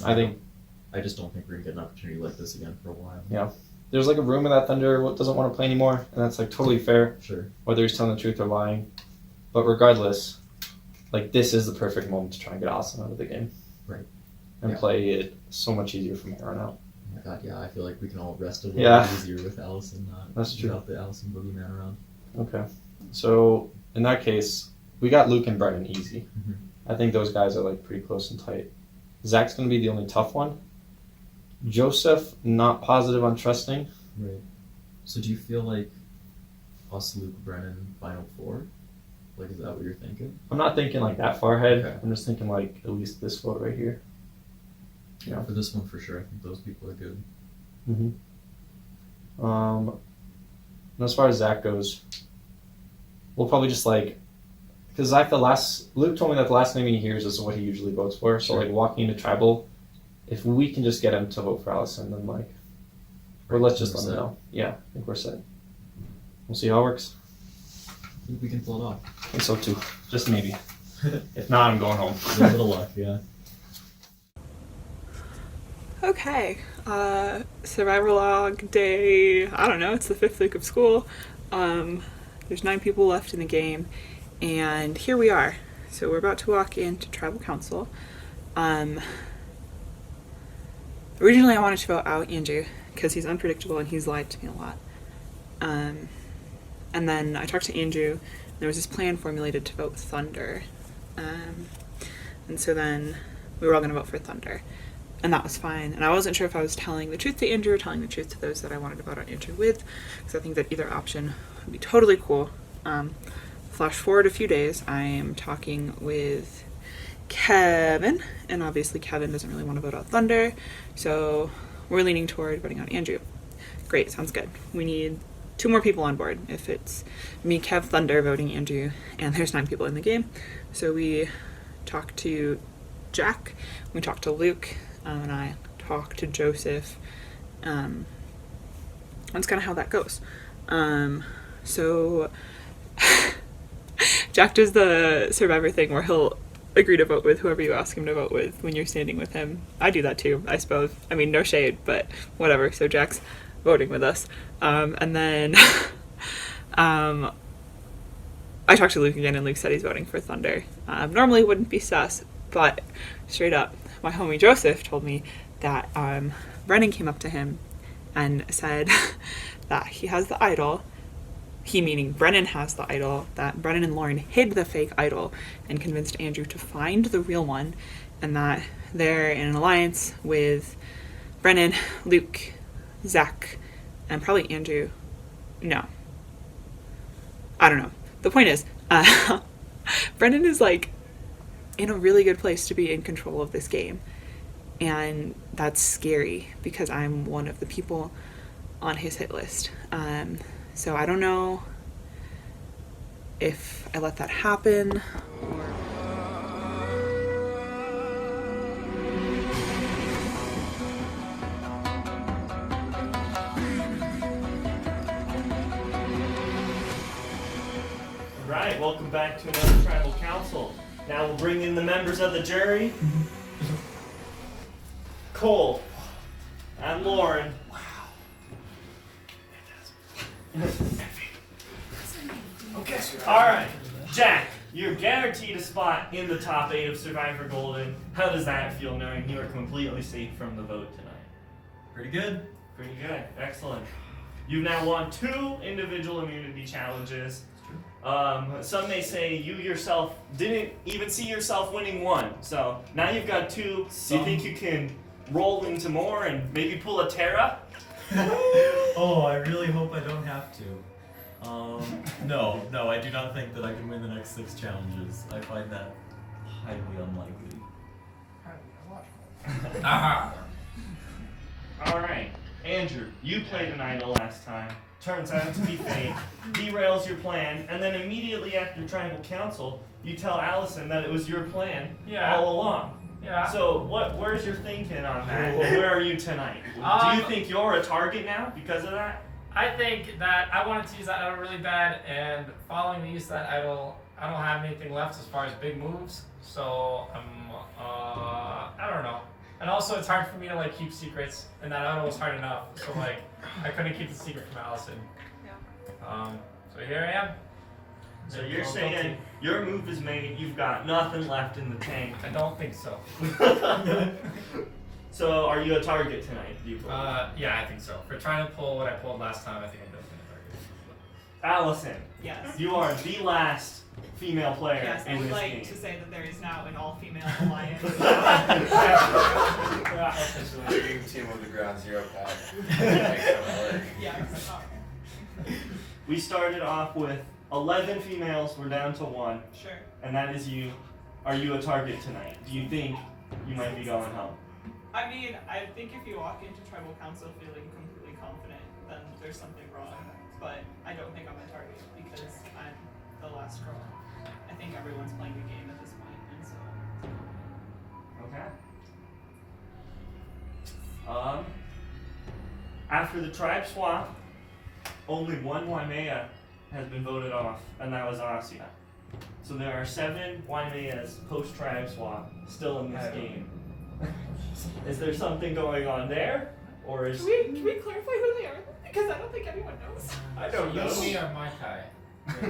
I just don't think we're going to get an opportunity like this again for a while. Yeah. There's like a rumor that Thunder doesn't want to play anymore, and that's like totally fair. Sure. Whether he's telling the truth or lying. But regardless, like this is the perfect moment to try and get Allison out of the game. Right. And play it so much easier from here on out. Oh my god, yeah, I feel like we can all rest a little easier with Allison, That's true. without the Allison boogeyman around. Okay. So, in that case, we got Luke and Brennan easy. Mm-hmm. I think those guys are like pretty close and tight. Zach's going to be the only tough one. Joseph, not positive on trusting. Right. So do you feel like us, Luke, Brennan, Final Four? Like, is that what you're thinking? I'm not thinking like that far ahead. Okay. I'm just thinking like at least this vote right here. Yeah, for this one for sure. I think those people are good. Mm-hmm. And as far as Zach goes, we'll probably just because Luke told me that the last name he hears is what he usually votes for. So like walking into Tribal, if we can just get him to vote for Allison, then or let's just let him know. Yeah, I think we're set. We'll see how it works. I think we can pull it off. I think so too. Just maybe. If not, I'm going home. A little luck, yeah. Okay, Survivor Log day, I don't know, it's the 5th week of school. There's 9 people left in the game, and here we are. So we're about to walk into Tribal Council. Originally I wanted to vote out Andrew, because he's unpredictable and he's lied to me a lot. And then I talked to Andrew, and there was this plan formulated to vote Thunder. And so then we were all going to vote for Thunder. And that was fine. And I wasn't sure if I was telling the truth to Andrew or telling the truth to those that I wanted to vote on Andrew with, because I think that either option would be totally cool. Flash forward a few days, I am talking with Kevin, and obviously Kevin doesn't really want to vote out Thunder, so we're leaning toward voting out Andrew. Great, sounds good. We need 2 more people on board. If it's me, Kev, Thunder voting Andrew, and there's 9 people in the game. So we talked to Jack, we talked to Luke, and I talked to Joseph. That's kind of how that goes. So Jack does the Survivor thing where he'll agree to vote with whoever you ask him to vote with when you're standing with him. I do that too, I suppose. I mean, no shade, but whatever. So Jack's voting with us. And then I talked to Luke again, and Luke said he's voting for Thunder. Normally wouldn't be sus, but straight up, my homie Joseph told me that Brennan came up to him and said that he has the idol. He, meaning Brennan, has the idol, that Brennan and Lauren hid the fake idol and convinced Andrew to find the real one, and that they're in an alliance with Brennan, Luke, Zach, and probably Andrew. No. I don't know. The point is, Brennan is like in a really good place to be in control of this game. And that's scary because I'm one of the people on his hit list. So I don't know if I let that happen or... Alright, welcome back to another Tribal Council. Now we'll bring in the members of the jury. Cole and Lauren. Okay. Alright, Jack, you're guaranteed a spot in the top 8 of Survivor Golden. How does that feel knowing you are completely safe from the vote tonight? Pretty good. Pretty good, excellent. You've now won 2 individual immunity challenges. Some may say you yourself didn't even see yourself winning 1. So now you've got 2. Do you think you can roll into more and maybe pull a Terra? Oh, I really hope I don't have to. No, I do not think that I can win the next 6 challenges. I find that highly unlikely. Alright, Andrew, you played an idol last time. Turns out to be fake, derails your plan, and then immediately after Tribal Council, you tell Allison that it was your plan all along. Yeah. So where's your thinking on that? Where are you tonight? Do you think you're a target now because of that? I think that I wanted to use that idol really bad, and following the use of that idol, I don't have anything left as far as big moves. So I don't know. And also, it's hard for me to like keep secrets, and that idol was hard enough. So like, I couldn't keep the secret from Allison. Yeah. So here I am. So you're saying your move is made, you've got nothing left in the tank. I don't think so. So are you a target tonight, do you believe? Yeah, I think so. For trying to pull what I pulled last time, I think I'm definitely a target. Allison. Yes. You are the last female player Yes, I in would this like game. to say that there is now an all-female alliance. Officially being team of the ground zero pack. Yes. We started off with 11 females, we're down to 1. Sure. And that is you. Are you a target tonight? Do you think you might be going home? I mean, I think if you walk into Tribal Council feeling completely confident, then there's something wrong. But I don't think I'm a target because I'm the last girl. I think everyone's playing the game at this point, and so... Okay. After the tribe swap, only 1 Waimea has been voted off, and that was Asia. So there are 7 Waimeas post-tribe swap still in this game. Is there something going on there? Or is... Can we clarify who they are? Because I don't think anyone knows. I don't know. You are my guy.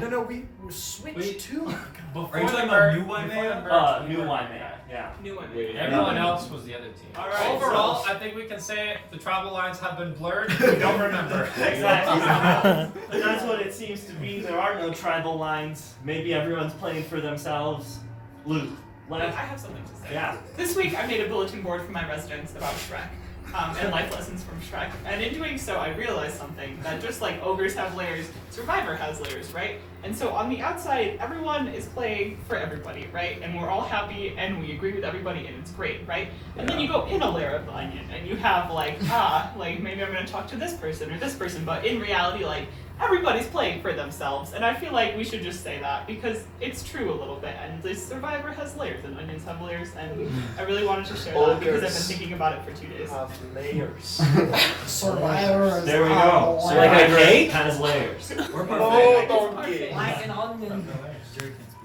No, we switched to. Are you talking about new Waimea? New Waimea, yeah. New Waimea. Everyone else was the other team. All right, Overall, so- I think we can say the tribal lines have been blurred. We don't remember. Exactly. And that's what it seems to be. There are no tribal lines. Maybe everyone's playing for themselves. Luke, I have something to say. Yeah. This week I made a bulletin board for my residents about Shrek. And life lessons from Shrek. And in doing so, I realized something, that just like ogres have layers, Survivor has layers, right? And so on the outside, everyone is playing for everybody, right? And we're all happy, and we agree with everybody, and it's great, right? And then you go in a layer of the onion, and you have like, maybe I'm gonna talk to this person or this person, but in reality, like, everybody's playing for themselves. And I feel like we should just say that, because it's true a little bit, and the Survivor has layers, and onions have layers, and I really wanted to share that, because I've been thinking about it for 2 days. Layers. Survivor is There we out go. of So line. like a cake has layers. We're Oh, perfect. don't get Like an onion.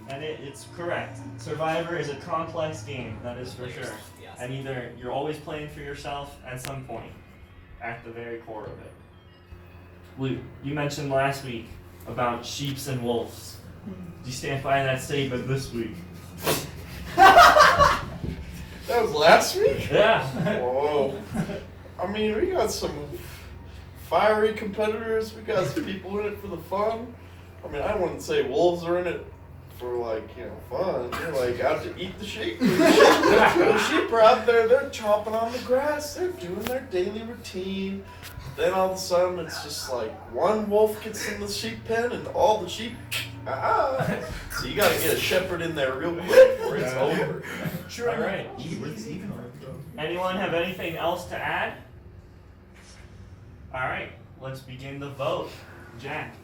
And it's correct. Survivor is a complex game, that is for sure. Yes. And either you're always playing for yourself at some point, at the very core of it. Luke, you mentioned last week about sheeps and wolves. Do you stand by that statement this week? That was last week? Yeah. Whoa. I mean, we got some fiery competitors. We got some people in it for the fun. I mean, I wouldn't say wolves are in it for like, you know, fun. They're like out to eat the sheep. The sheep are out there, they're chomping on the grass, they're doing their daily routine. Then all of a sudden it's just like one wolf gets in the sheep pen and all the sheep, So you gotta get a shepherd in there real quick or it's over. Sure. All right. Anyone have anything else to add? All right, let's begin the vote. Jack,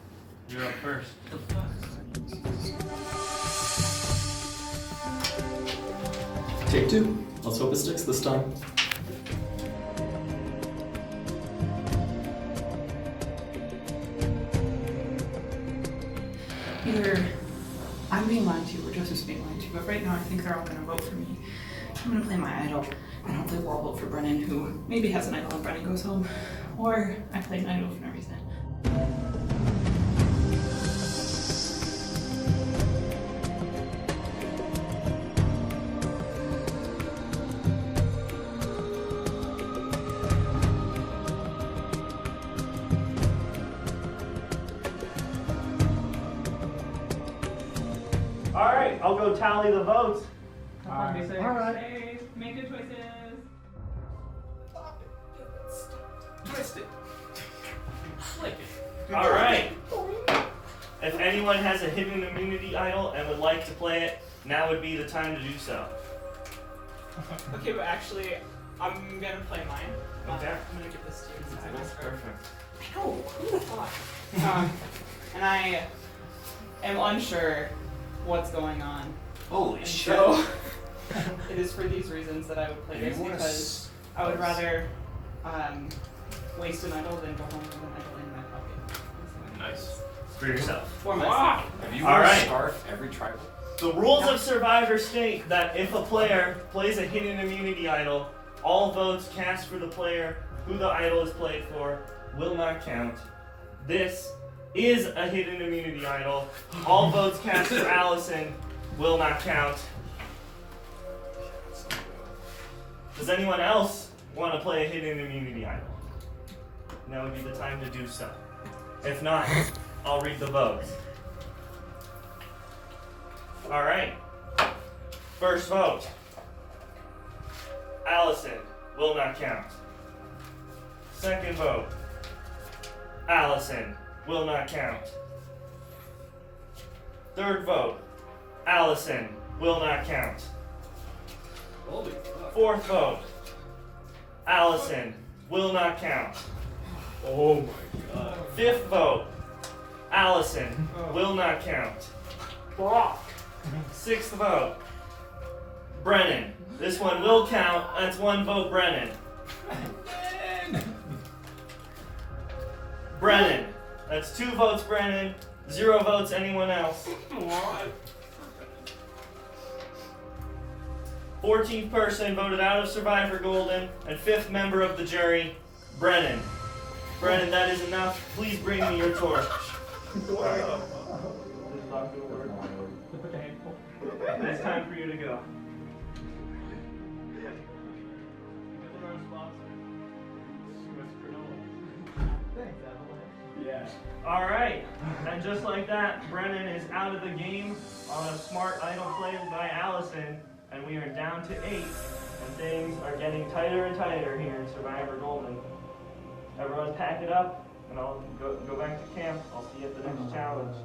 you're up first. Take two. Let's hope it sticks this time. Either I'm being lied to or Joseph's being lied to, but right now I think they're all gonna vote for me. I'm gonna play my idol, and hopefully we'll all vote for Brennan, who maybe has an idol and Brennan goes home. Or I play an idol for no reason. All right, I'll go tally the votes. All right. Make good choices. Twist it. Flick it. All right. If anyone has a hidden immunity idol and would like to play it, now would be the time to do so. Okay, but actually, I'm gonna play mine. Okay. I'm gonna give this to you. That's perfect. I know, who would have thought? And I am unsure what's going on. Holy and shit. So, it is for these reasons that I would play You this wanna because I would rather waste an idol than go home with an idol in my pocket. Nice. For yourself. For myself. Have you All worn a right. scarf every tribal? The rules of Survivor state that if a player plays a hidden immunity idol, all votes cast for the player who the idol is played for will not count. This is a hidden immunity idol. All votes cast for Allison will not count. Does anyone else want to play a hidden immunity idol? Now would be the time to do so. If not, I'll read the votes. All right. First vote. Allison will not count. Second vote. Allison will not count. Third vote. Allison will not count. Holy fuck. Fourth vote. Allison will not count. Oh my god. Fifth vote. Allison will not count. Sixth vote. Brennan. This one will count. That's one vote, Brennan. Brennan. That's 2 votes, Brennan. 0 votes, anyone else. 14th person voted out of Survivor Golden, and 5th member of the jury, Brennan. Brennan, that is enough. Please bring me your torch. It's time for you to go. Yeah. All right, and just like that, Brennan is out of the game on a smart idol played by Allison, and we are down to 8, and things are getting tighter and tighter here in Survivor Golden. Everyone pack it up, and I'll go back to camp. I'll see you at the next challenge.